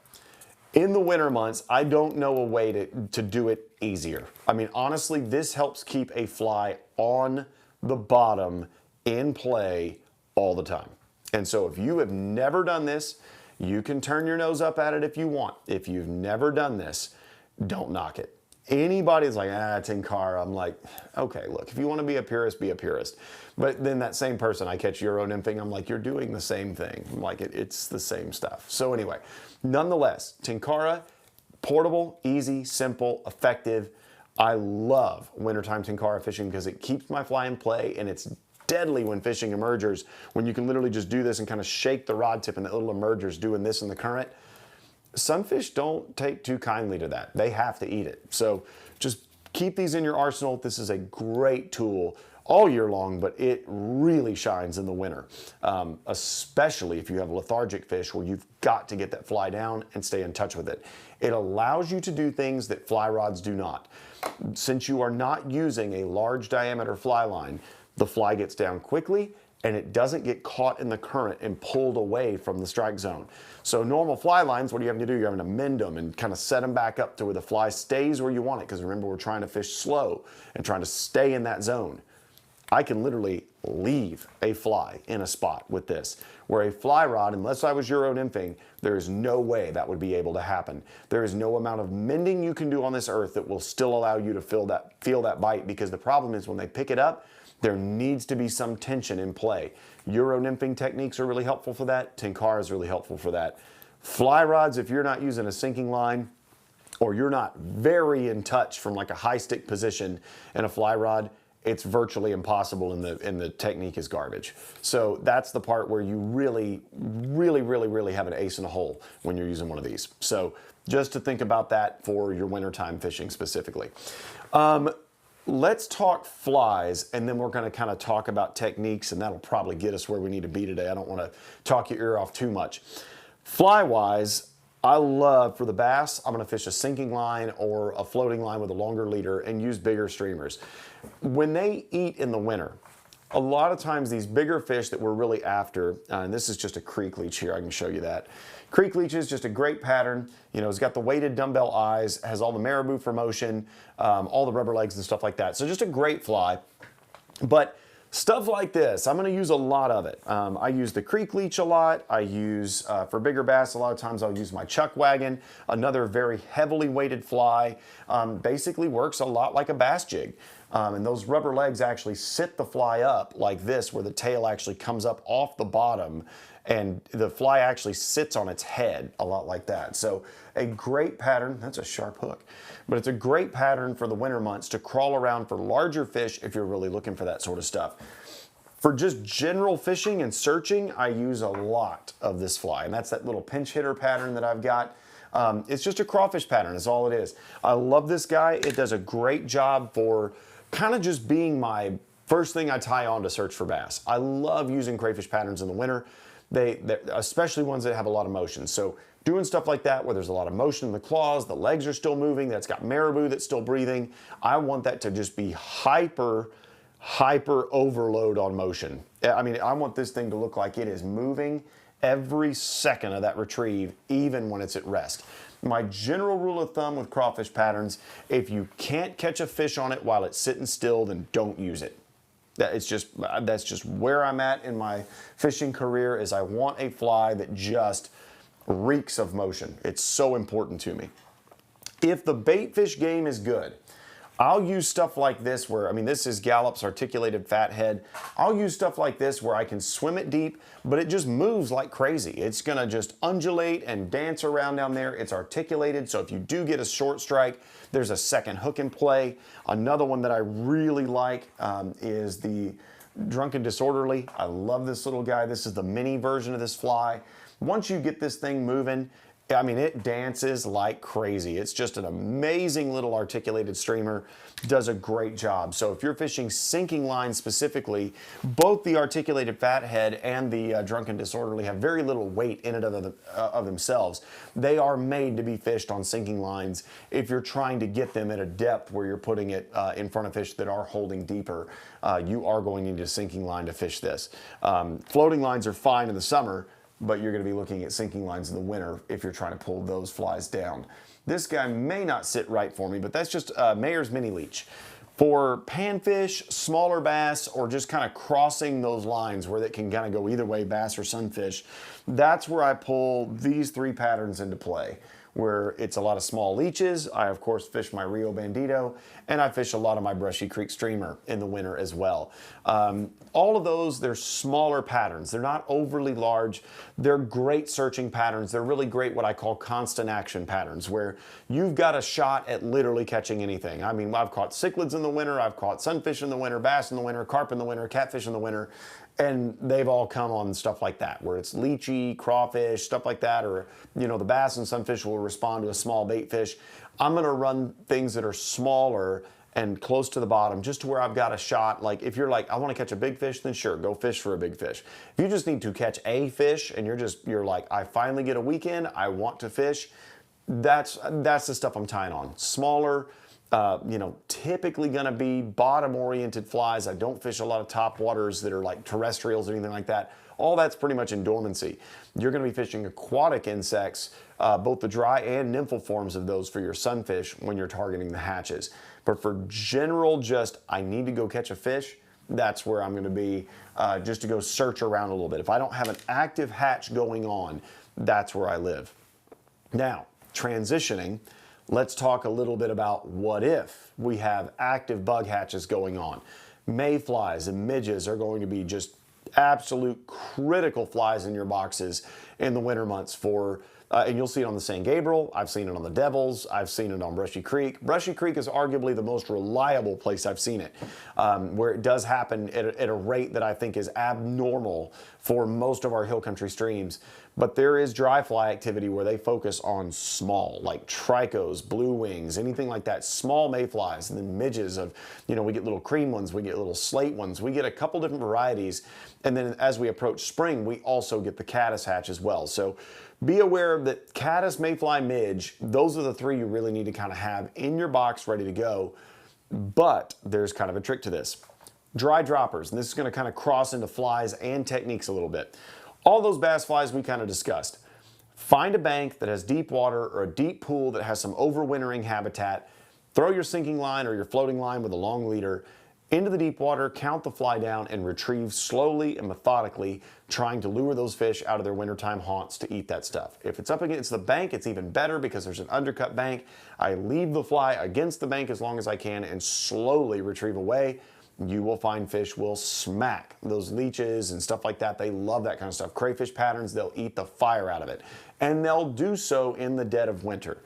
In the winter months, I don't know a way to do it easier. I mean, honestly, this helps keep a fly on the bottom in play all the time. And so if you have never done this, you can turn your nose up at it if you want. If you've never done this, don't knock it. Anybody's like, Tenkara, I'm like, okay, look, if you want to be a purist, be a purist. But then that same person, I catch Euro nymphing, I'm like, you're doing the same thing. I'm like, it's the same stuff. So anyway, nonetheless, Tenkara, portable, easy, simple, effective. I love wintertime Tenkara fishing because it keeps my fly in play, and it's deadly when fishing emergers, when you can literally just do this and kind of shake the rod tip and the little emergers doing this in the current. Sunfish don't take too kindly to that. They have to eat it. So just keep these in your arsenal. This is a great tool all year long, but it really shines in the winter, especially if you have lethargic fish where you've got to get that fly down and stay in touch with it. It allows you to do things that fly rods do not. Since you are not using a large diameter fly line, the fly gets down quickly and it doesn't get caught in the current and pulled away from the strike zone. So normal fly lines, what are you having to do? You're having to mend them and kind of set them back up to where the fly stays where you want it, because remember, we're trying to fish slow and trying to stay in that zone. I can literally leave a fly in a spot with this, where a fly rod, unless I was Euro nymphing, there is no way that would be able to happen. There is no amount of mending you can do on this earth that will still allow you to feel that bite, because the problem is when they pick it up, there needs to be some tension in play. Euro nymphing techniques are really helpful for that. Tenkara is really helpful for that. Fly rods, if you're not using a sinking line, or you're not very in touch from like a high stick position in a fly rod, it's virtually impossible, and the technique is garbage. So that's the part where you really have an ace in the hole when you're using one of these. So just to think about that for your wintertime fishing specifically. Let's talk flies, and then we're going to kind of talk about techniques, and that'll probably get us where we need to be today. I don't want to talk your ear off too much. Fly-wise, I love, for the bass, I'm going to fish a sinking line or a floating line with a longer leader and use bigger streamers. When they eat in the winter, a lot of times these bigger fish that we're really after, and this is just a creek leech here, I can show you that. Creek leech is just a great pattern. You know, it's got the weighted dumbbell eyes, has all the marabou for motion, all the rubber legs and stuff like that. So just a great fly. But stuff like this, I'm going to use a lot of it. I use the creek leech a lot. I use, for bigger bass, a lot of times I'll use my chuck wagon, another very heavily weighted fly. Basically works a lot like a bass jig. And those rubber legs actually sit the fly up like this, where the tail actually comes up off the bottom and the fly actually sits on its head a lot like that. So a great pattern. That's a sharp hook, but it's a great pattern for the winter months to crawl around for larger fish if you're really looking for that sort of stuff. For just general fishing and searching, I use a lot of this fly, and that's that little pinch hitter pattern that I've got. It's just a crawfish pattern is all it is. I love this guy. It does a great job for kind of just being my first thing I tie on to search for bass. I love using crayfish patterns in the winter. They're especially ones that have a lot of motion. So doing stuff like that where there's a lot of motion in the claws, the legs are still moving, that's got marabou that's still breathing. I want that to just be hyper overload on motion. I mean, I want this thing to look like it is moving every second of that retrieve, even when it's at rest. My general rule of thumb with crawfish patterns, if you can't catch a fish on it while it's sitting still, then don't use it. That's just where I'm at in my fishing career, is I want a fly that just reeks of motion. It's so important to me. If the bait fish game is good, I'll use stuff like this where, I mean, this is Gallup's articulated fathead. I'll use stuff like this where I can swim it deep, but it just moves like crazy. It's gonna just undulate and dance around down there. It's articulated, so if you do get a short strike, there's a second hook in play. Another one that I really like is the Drunken Disorderly. I love this little guy. This is the mini version of this fly. Once you get this thing moving, I mean, it dances like crazy. It's just an amazing little articulated streamer. Does a great job. So if you're fishing sinking lines specifically, both the articulated fathead and the Drunken Disorderly have very little weight in it of themselves. They are made to be fished on sinking lines if you're trying to get them at a depth where you're putting it in front of fish that are holding deeper. You are going to need a sinking line to fish this. Floating lines are fine in the summer, but you're going to be looking at sinking lines in the winter if you're trying to pull those flies down. This guy may not sit right for me, but that's just Mayer's Mini Leech. For panfish, smaller bass, or just kind of crossing those lines where they can kind of go either way, bass or sunfish, that's where I pull these three patterns into play, where it's a lot of small leeches. I, of course, fish my Rio Bandito, and I fish a lot of my Brushy Creek streamer in the winter as well. All of those, they're smaller patterns. They're not overly large. They're great searching patterns. They're really great what I call constant action patterns, where you've got a shot at literally catching anything. I mean, I've caught cichlids in the winter, I've caught sunfish in the winter, bass in the winter, carp in the winter, catfish in the winter, and they've all come on stuff like that, where it's leechy, crawfish, stuff like that, or, you know, the bass and sunfish will respond to a small bait fish. I'm gonna run things that are smaller and close to the bottom, just to where I've got a shot. Like, if you're like, I wanna catch a big fish, then sure, go fish for a big fish. If you just need to catch a fish and you're like, I finally get a weekend, I want to fish, that's the stuff I'm tying on. Smaller, you know, typically gonna be bottom-oriented flies. I don't fish a lot of top waters that are like terrestrials or anything like that. All that's pretty much in dormancy. You're gonna be fishing aquatic insects, both the dry and nymphal forms of those for your sunfish when you're targeting the hatches. But for general, just I need to go catch a fish, that's where I'm gonna be, just to go search around a little bit. If I don't have an active hatch going on, that's where I live. Now, transitioning, let's talk a little bit about what if we have active bug hatches going on. Mayflies and midges are going to be just absolute critical flies in your boxes in the winter months for, and you'll see it on the San Gabriel, I've seen it on the Devils, I've seen it on Brushy Creek. Brushy Creek is arguably the most reliable place I've seen it, where it does happen at a rate that I think is abnormal for most of our hill country streams. But there is dry fly activity where they focus on small, like tricos, blue wings, anything like that, small mayflies, and then midges of, you know, we get little cream ones, we get little slate ones, we get a couple different varieties. And then as we approach spring, we also get the caddis hatch as well. So be aware that caddis, mayfly, midge, those are the three you really need to kind of have in your box ready to go. But there's kind of a trick to this. Dry droppers, and this is going to kind of cross into flies and techniques a little bit. All those bass flies we kind of discussed. Find a bank that has deep water or a deep pool that has some overwintering habitat. Throw your sinking line or your floating line with a long leader into the deep water, count the fly down, and retrieve slowly and methodically, trying to lure those fish out of their wintertime haunts to eat that stuff. If it's up against the bank, it's even better because there's an undercut bank. I leave the fly against the bank as long as I can and slowly retrieve away. You will find fish will smack those leeches and stuff like that. They love that kind of stuff. Crayfish patterns, they'll eat the fire out of it. And they'll do so in the dead of winter.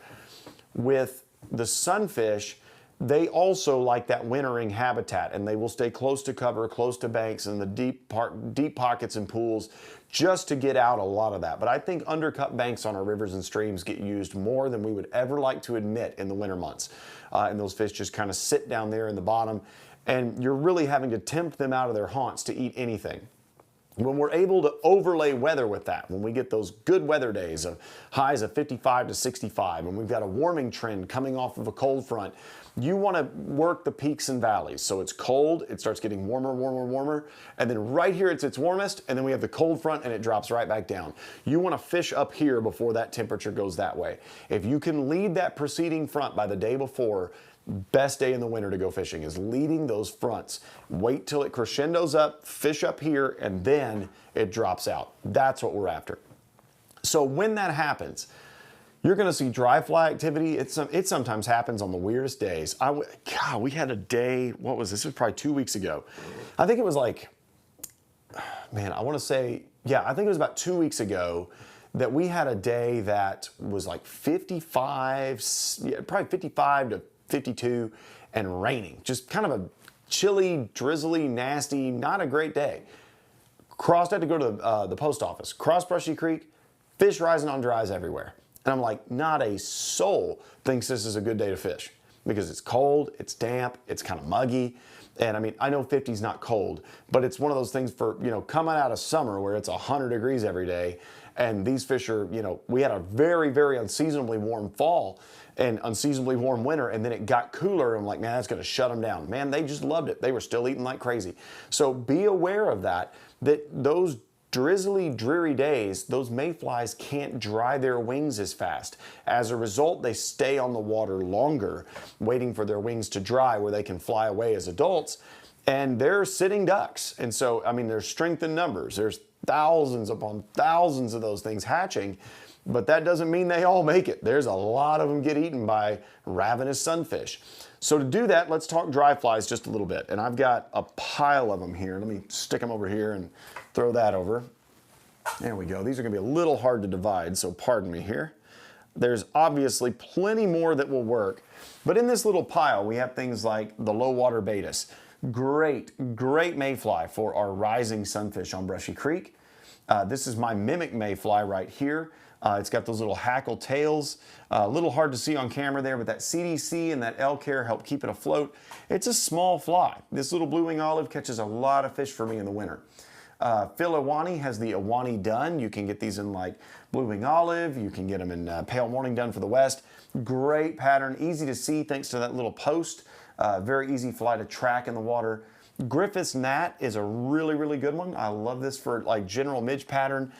With the sunfish, they also like that wintering habitat, and they will stay close to cover, close to banks and the deep pockets and pools just to get out a lot of that. But I think undercut banks on our rivers and streams get used more than we would ever like to admit in the winter months. And those fish just kind of sit down there in the bottom, and you're really having to tempt them out of their haunts to eat anything. When we're able to overlay weather with that, when we get those good weather days of highs of 55 to 65, and we've got a warming trend coming off of a cold front, you want to work the peaks and valleys. So it's cold, it starts getting warmer, warmer, warmer, and then right here it's its warmest, and then we have the cold front and it drops right back down. You want to fish up here before that temperature goes that way. If you can lead that preceding front by the day before, best day in the winter to go fishing is leading those fronts. Wait till it crescendos up, fish up here, and then it drops out. That's what we're after. So when that happens, you're going to see dry fly activity. It sometimes happens on the weirdest days. God, we had a day, what was this? It was probably 2 weeks ago. I think it was like, man, I want to say, yeah, I think it was about 2 weeks ago that we had a day that was like 55, yeah, probably 55 to 52 and raining. Just kind of a chilly, drizzly, nasty, not a great day. Had to go to the post office. Cross Brushy Creek, fish rising on dries everywhere. And I'm like, not a soul thinks this is a good day to fish because it's cold, it's damp, it's kind of muggy. And I mean, I know 50 is not cold, but it's one of those things for, you know, coming out of summer where it's 100 degrees every day. And these fish are, you know, we had a very, very unseasonably warm fall and unseasonably warm winter, and then it got cooler. And I'm like, man, that's going to shut them down. Man, they just loved it. They were still eating like crazy. So be aware of that those drizzly, dreary days, those mayflies can't dry their wings as fast. As a result, they stay on the water longer, waiting for their wings to dry where they can fly away as adults. And they're sitting ducks. And so, I mean, there's strength in numbers. There's thousands upon thousands of those things hatching, but that doesn't mean they all make it. There's a lot of them get eaten by ravenous sunfish. So to do that, let's talk dry flies just a little bit. And I've got a pile of them here. Let me stick them over here and throw that over. There we go. These are going to be a little hard to divide, so pardon me here. There's obviously plenty more that will work, but in this little pile, we have things like the low water baetis. Great mayfly for our rising sunfish on Brushy Creek. This is my mimic mayfly right here. It's got those little hackle tails. A little hard to see on camera there, but that CDC and that L-care help keep it afloat. It's a small fly. This little blue-wing olive catches a lot of fish for me in the winter. Phil Iwani has the Iwani dun. You can get these in like blue-wing olive. You can get them in pale morning dun for the west. Great pattern, easy to see thanks to that little post. Very easy fly to track in the water. Griffith's gnat is a really good one. I love this for like general midge pattern.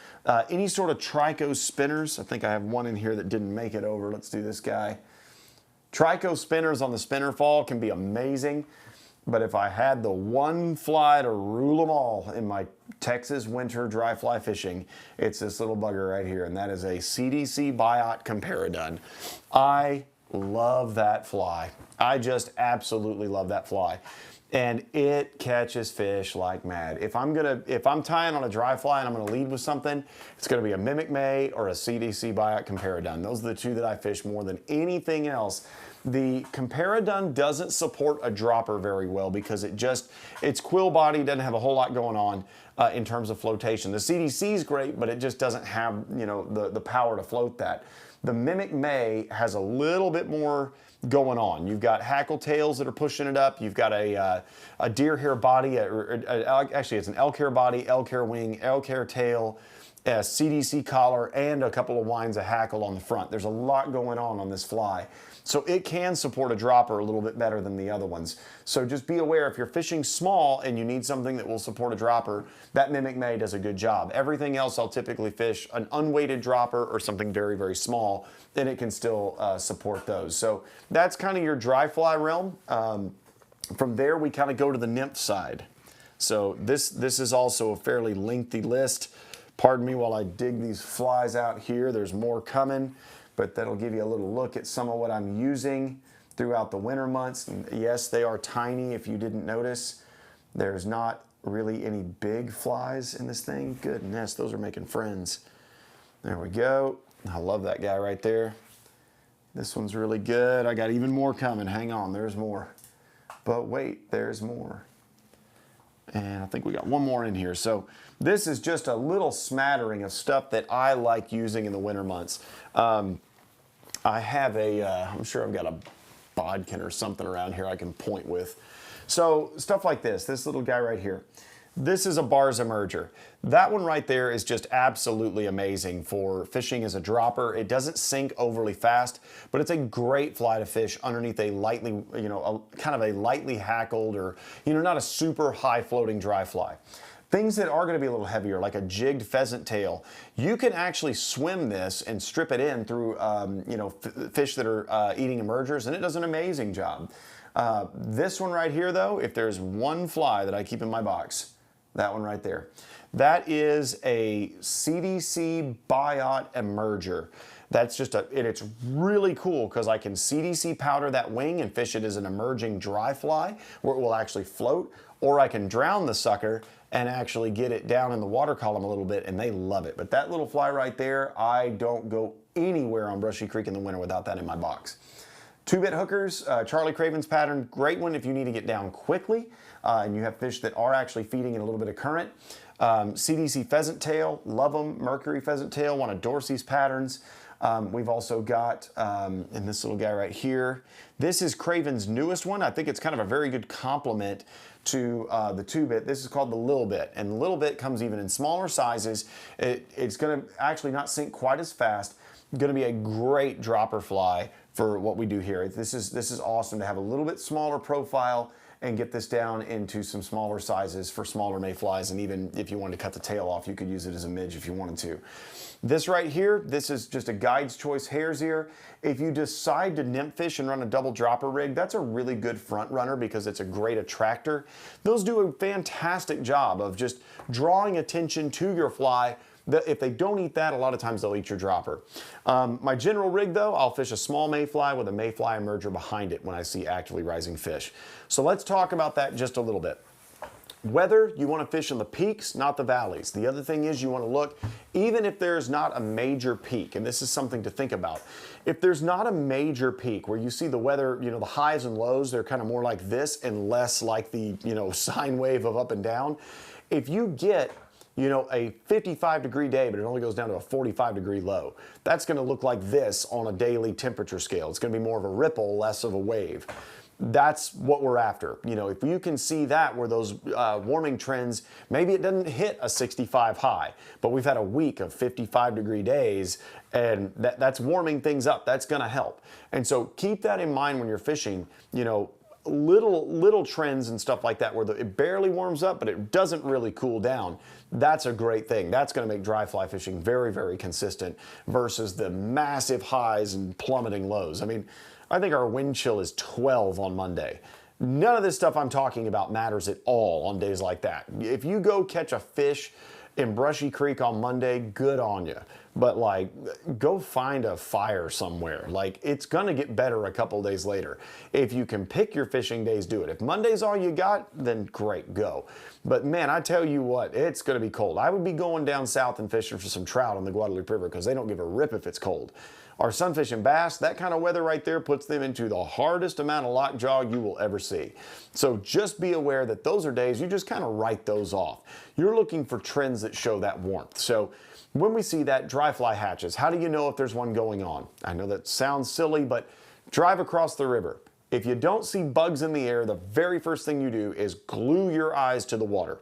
Any sort of trico spinners. I think I have one in here that didn't make it over. Let's do this guy. Trico spinners on the spinner fall can be amazing, but if I had the one fly to rule them all in my Texas winter dry fly fishing, it's this little bugger right here, and that is a CDC Biot Comparadun. I love that fly. I just absolutely love that fly. And it catches fish like mad. If I'm tying on a dry fly and I'm gonna lead with something, it's gonna be a mimic may or a CDC Biot Comparadun. Those are the two that I fish more than anything else. The Comparadun doesn't support a dropper very well because its quill body doesn't have a whole lot going on in terms of flotation. The CDC is great, but it just doesn't have, you know, the power to float that. The mimic may has a little bit more going on. You've got hackle tails that are pushing it up. You've got a deer hair body, actually it's an elk hair body, elk hair wing, elk hair tail, a CDC collar, and a couple of lines of hackle on the front. There's a lot going on this fly. So it can support a dropper a little bit better than the other ones. So just be aware if you're fishing small and you need something that will support a dropper, that mimic may does a good job. Everything else I'll typically fish an unweighted dropper or something very small, and it can still support those. So that's kind of your dry fly realm. From there we kind of go to the nymph side. So this is also a fairly lengthy list. Pardon me while I dig these flies out here. There's more coming, but that'll give you a little look at some of what I'm using throughout the winter months. And yes, they are tiny if you didn't notice. There's not really any big flies in this thing. Goodness, those are making friends. There we go. I love that guy right there. This one's really good. I got even more coming. Hang on, there's more. But wait, there's more. And I think we got one more in here. So this is just a little smattering of stuff that I like using in the winter months. I have I'm sure I've got a bodkin or something around here I can point with. So stuff like this little guy right here. This is a bars emerger. That one right there is just absolutely amazing for fishing as a dropper. It doesn't sink overly fast, but it's a great fly to fish underneath a lightly, kind of a lightly hackled or, not a super high floating dry fly. Things that are going to be a little heavier, like a jigged pheasant tail, you can actually swim this and strip it in through, fish that are eating emergers, and it does an amazing job. This one right here, though, if there's one fly that I keep in my box, that one right there. That is a CDC Biot Emerger. That's just it's really cool because I can CDC powder that wing and fish it as an emerging dry fly where it will actually float, or I can drown the sucker and actually get it down in the water column a little bit, and they love it. But that little fly right there, I don't go anywhere on Brushy Creek in the winter without that in my box. 2-bit hookers, Charlie Craven's pattern, great one if you need to get down quickly and you have fish that are actually feeding in a little bit of current. CDC pheasant tail, love them. Mercury pheasant tail, one of Dorsey's patterns. We've also got, and this little guy right here, this is Craven's newest one. I think it's kind of a very good complement to the 2-bit. This is called the Lil Bit, and the Lil Bit comes even in smaller sizes. It's going to actually not sink quite as fast. Going to be a great dropper fly for what we do here. This is awesome to have a little bit smaller profile and get this down into some smaller sizes for smaller mayflies, and even if you wanted to cut the tail off, you could use it as a midge if you wanted to. This right here, this is just a guide's choice hare's ear. If you decide to nymph fish and run a double dropper rig, that's a really good front runner because it's a great attractor. Those do a fantastic job of just drawing attention to your fly. If they don't eat that, a lot of times they'll eat your dropper. My general rig though, I'll fish a small mayfly with a mayfly emerger behind it when I see actively rising fish. So let's talk about that just a little bit. Whether you want to fish in the peaks, not the valleys. The other thing is you want to look, even if there's not a major peak, and this is something to think about. If there's not a major peak where you see the weather, the highs and lows, they're kind of more like this and less like the, sine wave of up and down. If you get a 55-degree day, but it only goes down to a 45-degree low, that's going to look like this on a daily temperature scale. It's going to be more of a ripple, less of a wave. That's what we're after. If you can see that where those warming trends, maybe it doesn't hit a 65 high, but we've had a week of 55-degree days, and that's warming things up. That's going to help. And so keep that in mind when you're fishing, little trends and stuff like that where it barely warms up, but it doesn't really cool down. That's a great thing. That's going to make dry fly fishing very, very consistent versus the massive highs and plummeting lows. I think our wind chill is 12 on Monday. None of this stuff I'm talking about matters at all on days like that. If you go catch a fish in Brushy Creek on Monday, good on you. But go find a fire somewhere. It's gonna get better a couple days later. If you can pick your fishing days, do it. If Monday's all you got, then great, go. But man, I tell you what, it's gonna be cold. I would be going down south and fishing for some trout on the Guadalupe River because they don't give a rip if it's cold. Our sunfish and bass, that kind of weather right there puts them into the hardest amount of lockjaw you will ever see. So just be aware that those are days you just kind of write those off. You're looking for trends that show that warmth. So when we see that dry fly hatches, how do you know if there's one going on? I know that sounds silly, but drive across the river. If you don't see bugs in the air, the very first thing you do is glue your eyes to the water.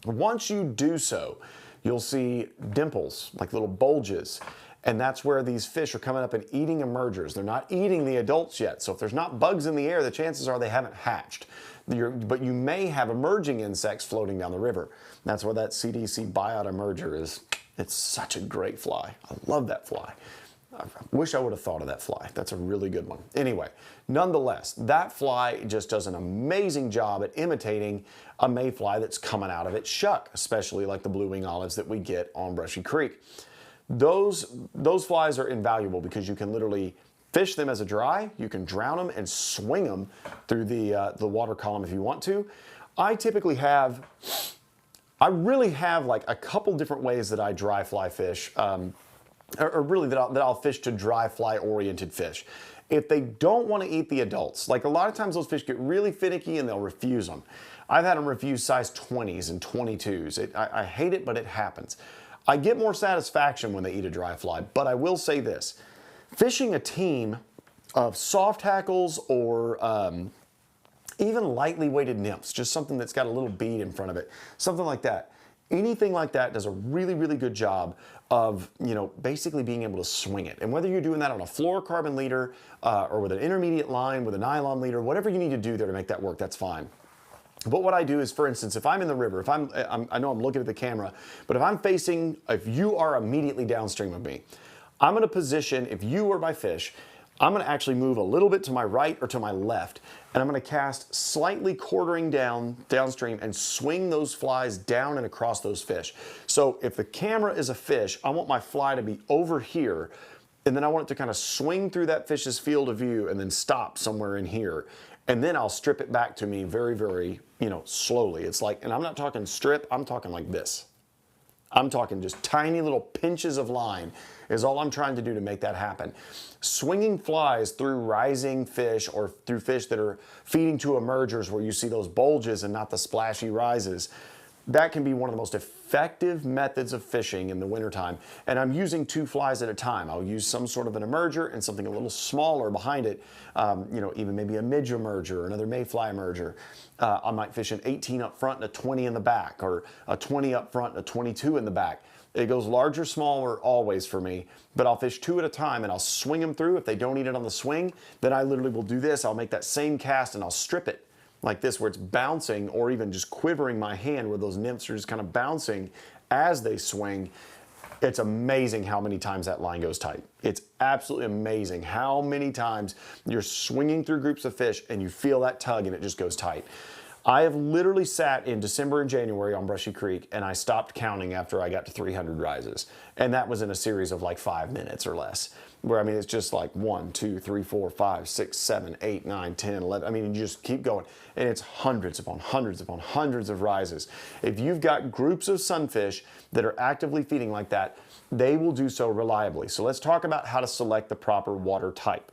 Once you do so, you'll see dimples, like little bulges. And that's where these fish are coming up and eating emergers. They're not eating the adults yet. So if there's not bugs in the air, the chances are they haven't hatched. But you may have emerging insects floating down the river. That's where that CDC biot emerger is. It's such a great fly. I love that fly. I wish I would have thought of that fly. That's a really good one. Anyway, nonetheless, that fly just does an amazing job at imitating a mayfly that's coming out of its shuck, especially like the blue wing olives that we get on Brushy Creek. Those flies are invaluable because you can literally fish them as a dry, you can drown them and swing them through the water column if you want to. I really have like a couple different ways that I dry fly fish, or really that I'll fish to dry fly oriented fish. If they don't want to eat the adults, like a lot of times those fish get really finicky and they'll refuse them. I've had them refuse size 20s and 22s. I hate it, but it happens. I get more satisfaction when they eat a dry fly, but I will say this. Fishing a team of soft hackles or even lightly weighted nymphs, just something that's got a little bead in front of it, something like that. Anything like that does a really, really good job of, basically being able to swing it. And whether you're doing that on a fluorocarbon leader or with an intermediate line, with a nylon leader, whatever you need to do there to make that work, that's fine. But what I do is, for instance, if I'm in the river, I know I'm looking at the camera, but if you are immediately downstream of me, I'm going to position, if you are my fish, I'm going to actually move a little bit to my right or to my left, and I'm going to cast slightly quartering downstream and swing those flies down and across those fish. So if the camera is a fish, I want my fly to be over here, and then I want it to kind of swing through that fish's field of view and then stop somewhere in here. And then I'll strip it back to me very, very, slowly. It's like, and I'm not talking strip, I'm talking like this. I'm talking just tiny little pinches of line is all I'm trying to do to make that happen. Swinging flies through rising fish or through fish that are feeding to emergers where you see those bulges and not the splashy rises, that can be one of the most effective methods of fishing in the wintertime. And I'm using 2 flies at a time. I'll use some sort of an emerger and something a little smaller behind it, even maybe a midge emerger, another mayfly emerger. I might fish an 18 up front and a 20 in the back, or a 20 up front and a 22 in the back. It goes larger, smaller always for me, but I'll fish 2 at a time and I'll swing them through. If they don't eat it on the swing, then I literally will do this. I'll make that same cast and I'll strip it. like this, where it's bouncing, or even just quivering my hand where those nymphs are just kind of bouncing as they swing, it's amazing how many times that line goes tight. It's absolutely amazing how many times you're swinging through groups of fish and you feel that tug and it just goes tight. I have literally sat in December and January on Brushy Creek, and I stopped counting after I got to 300 rises. And that was in a series of like 5 minutes or less, where, I mean, it's just like 1, 2, 3, 4, 5, 6, 7, 8, 9, 10, 11. I mean, you just keep going. And it's hundreds upon hundreds upon hundreds of rises. If you've got groups of sunfish that are actively feeding like that, they will do so reliably. So let's talk about how to select the proper water type.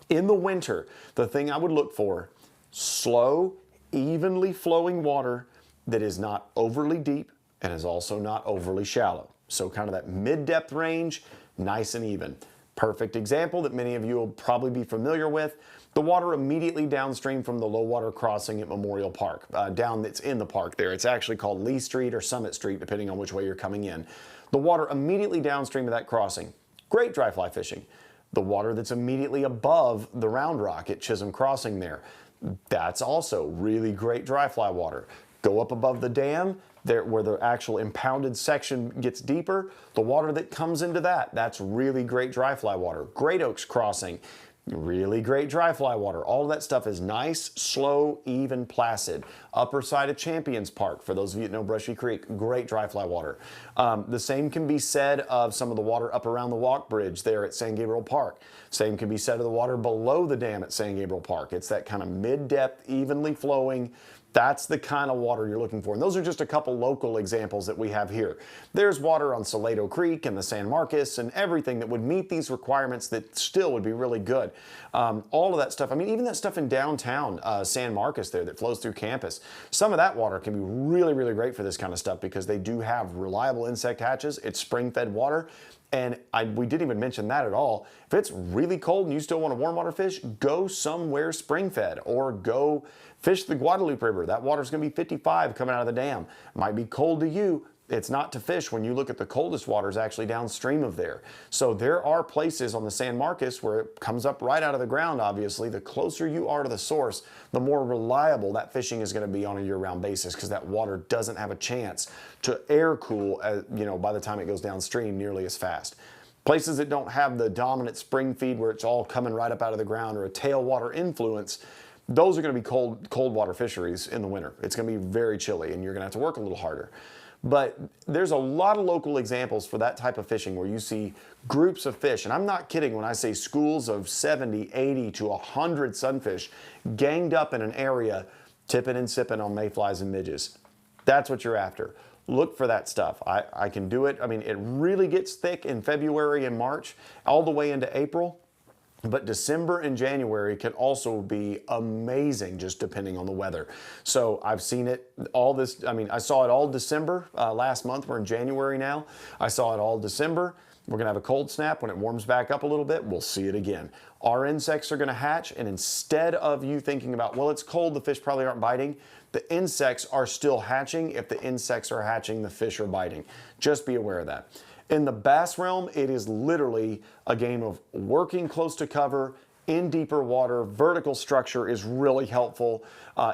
In the winter, the thing I would look for, slow, evenly flowing water that is not overly deep and is also not overly shallow. So kind of that mid-depth range, nice and even. Perfect example that many of you will probably be familiar with, the water immediately downstream from the low water crossing at Memorial Park, that's in the park there. It's actually called Lee Street or Summit Street, depending on which way you're coming in. The water immediately downstream of that crossing, great dry fly fishing. The water that's immediately above the Round Rock at Chisholm Crossing there, that's also really great dry fly water. Go up above the dam, there where the actual impounded section gets deeper, the water that comes into that's really great dry fly water. Great Oaks Crossing, really great dry fly water. All of that stuff is nice, slow, even, placid. Upper side of Champions Park, for those of you that know Brushy Creek, great dry fly water. The same can be said of some of the water up around the walk bridge there at San Gabriel Park. Same can be said of the water below the dam at San Gabriel Park. It's that kind of mid-depth, evenly flowing. That's the kind of water you're looking for. And those are just a couple local examples that we have here. There's water on Salado Creek and the San Marcos and everything that would meet these requirements that still would be really good. All of that stuff, I mean, even that stuff in downtown San Marcos there that flows through campus, some of that water can be really, really great for this kind of stuff because they do have reliable insect hatches. It's spring-fed water. And we didn't even mention that at all. If it's really cold and you still want a warm water fish, go somewhere spring-fed or go fish the Guadalupe River. That water's gonna be 55 coming out of the dam. Might be cold to you. It's not to fish when you look at the coldest waters actually downstream of there. So there are places on the San Marcos where it comes up right out of the ground, obviously. The closer you are to the source, the more reliable that fishing is gonna be on a year-round basis because that water doesn't have a chance to air cool, by the time it goes downstream nearly as fast. Places that don't have the dominant spring feed where it's all coming right up out of the ground or a tailwater influence, those are gonna be cold water fisheries in the winter. It's gonna be very chilly and you're gonna have to work a little harder. But there's a lot of local examples for that type of fishing where you see groups of fish, and I'm not kidding when I say schools of 70, 80 to 100 sunfish ganged up in an area, tipping and sipping on mayflies and midges. That's what you're after. Look for that stuff. I can do it. I mean, it really gets thick in February and March, all the way into April. But December and January can also be amazing just depending on the weather. So I've seen it I saw it all December last month. We're in January now. I saw it all December. We're gonna have a cold snap. When it warms back up a little bit, we'll see it again. Our insects are gonna hatch, and instead of you thinking about, well, it's cold, the fish probably aren't biting, the insects are still hatching. If the insects are hatching, the fish are biting. Just be aware of that. In the bass realm, it is literally a game of working close to cover, in deeper water. Vertical structure is really helpful.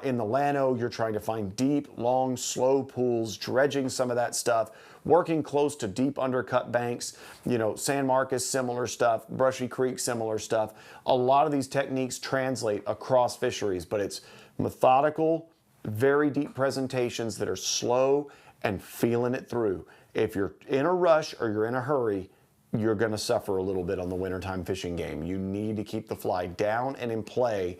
In the Llano, you're trying to find deep, long, slow pools, dredging some of that stuff, working close to deep undercut banks. San Marcos, similar stuff. Brushy Creek, similar stuff. A lot of these techniques translate across fisheries, but it's methodical, very deep presentations that are slow and feeling it through. If you're in a rush or you're in a hurry, you're going to suffer a little bit on the wintertime fishing game. You need to keep the fly down and in play.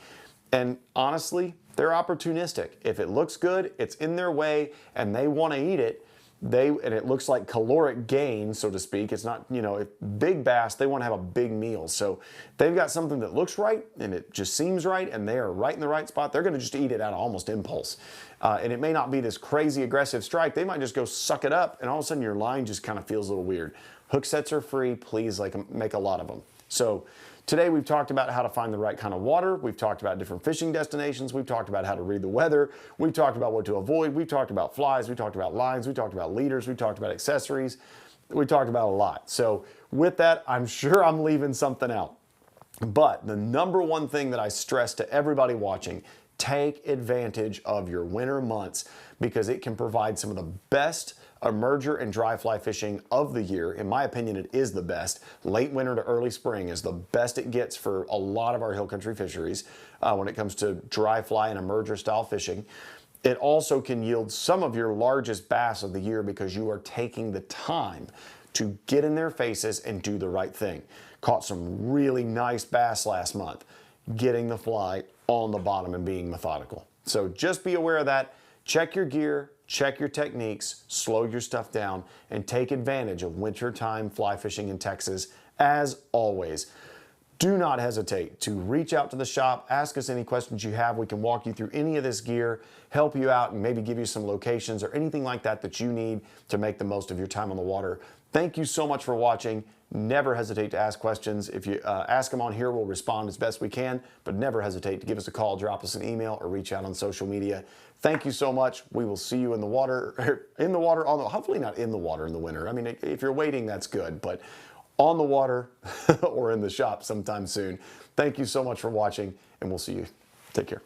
And honestly, they're opportunistic. If it looks good, it's in their way, and they want to eat it, and it looks like caloric gain, so to speak. It's not, if big bass, they want to have a big meal. So they've got something that looks right and it just seems right and they are right in the right spot. They're going to just eat it out of almost impulse. And it may not be this crazy aggressive strike. They might just go suck it up and all of a sudden your line just kind of feels a little weird. Hook sets are free. Please make a lot of them. So today we've talked about how to find the right kind of water. We've talked about different fishing destinations. We've talked about how to read the weather. We've talked about what to avoid. We've talked about flies. We talked about lines. We talked about leaders. We talked about accessories. We talked about a lot. So with that, I'm sure I'm leaving something out. But the number one thing that I stress to everybody watching, Take advantage of your winter months because it can provide some of the best emerger and dry fly fishing of the year. In my opinion, it is the best. Late winter to early spring is the best it gets for a lot of our hill country fisheries when it comes to dry fly and emerger style fishing. It also can yield some of your largest bass of the year because you are taking the time to get in their faces and do the right thing. Caught some really nice bass last month, getting the fly on the bottom and being methodical. So just be aware of that. Check your gear, check your techniques, slow your stuff down, and take advantage of wintertime fly fishing in Texas. As always, do not hesitate to reach out to the shop, ask us any questions you have. We can walk you through any of this gear, help you out, and maybe give you some locations or anything like that that you need to make the most of your time on the water. Thank you so much for watching. Never hesitate to ask questions. If you ask them on here, we'll respond as best we can, but never hesitate to give us a call, drop us an email, or reach out on social media. Thank you so much. We will see you in the water, hopefully not in the water in the winter. I mean, if you're waiting, that's good, but on the water or in the shop sometime soon. Thank you so much for watching, and we'll see you. Take care.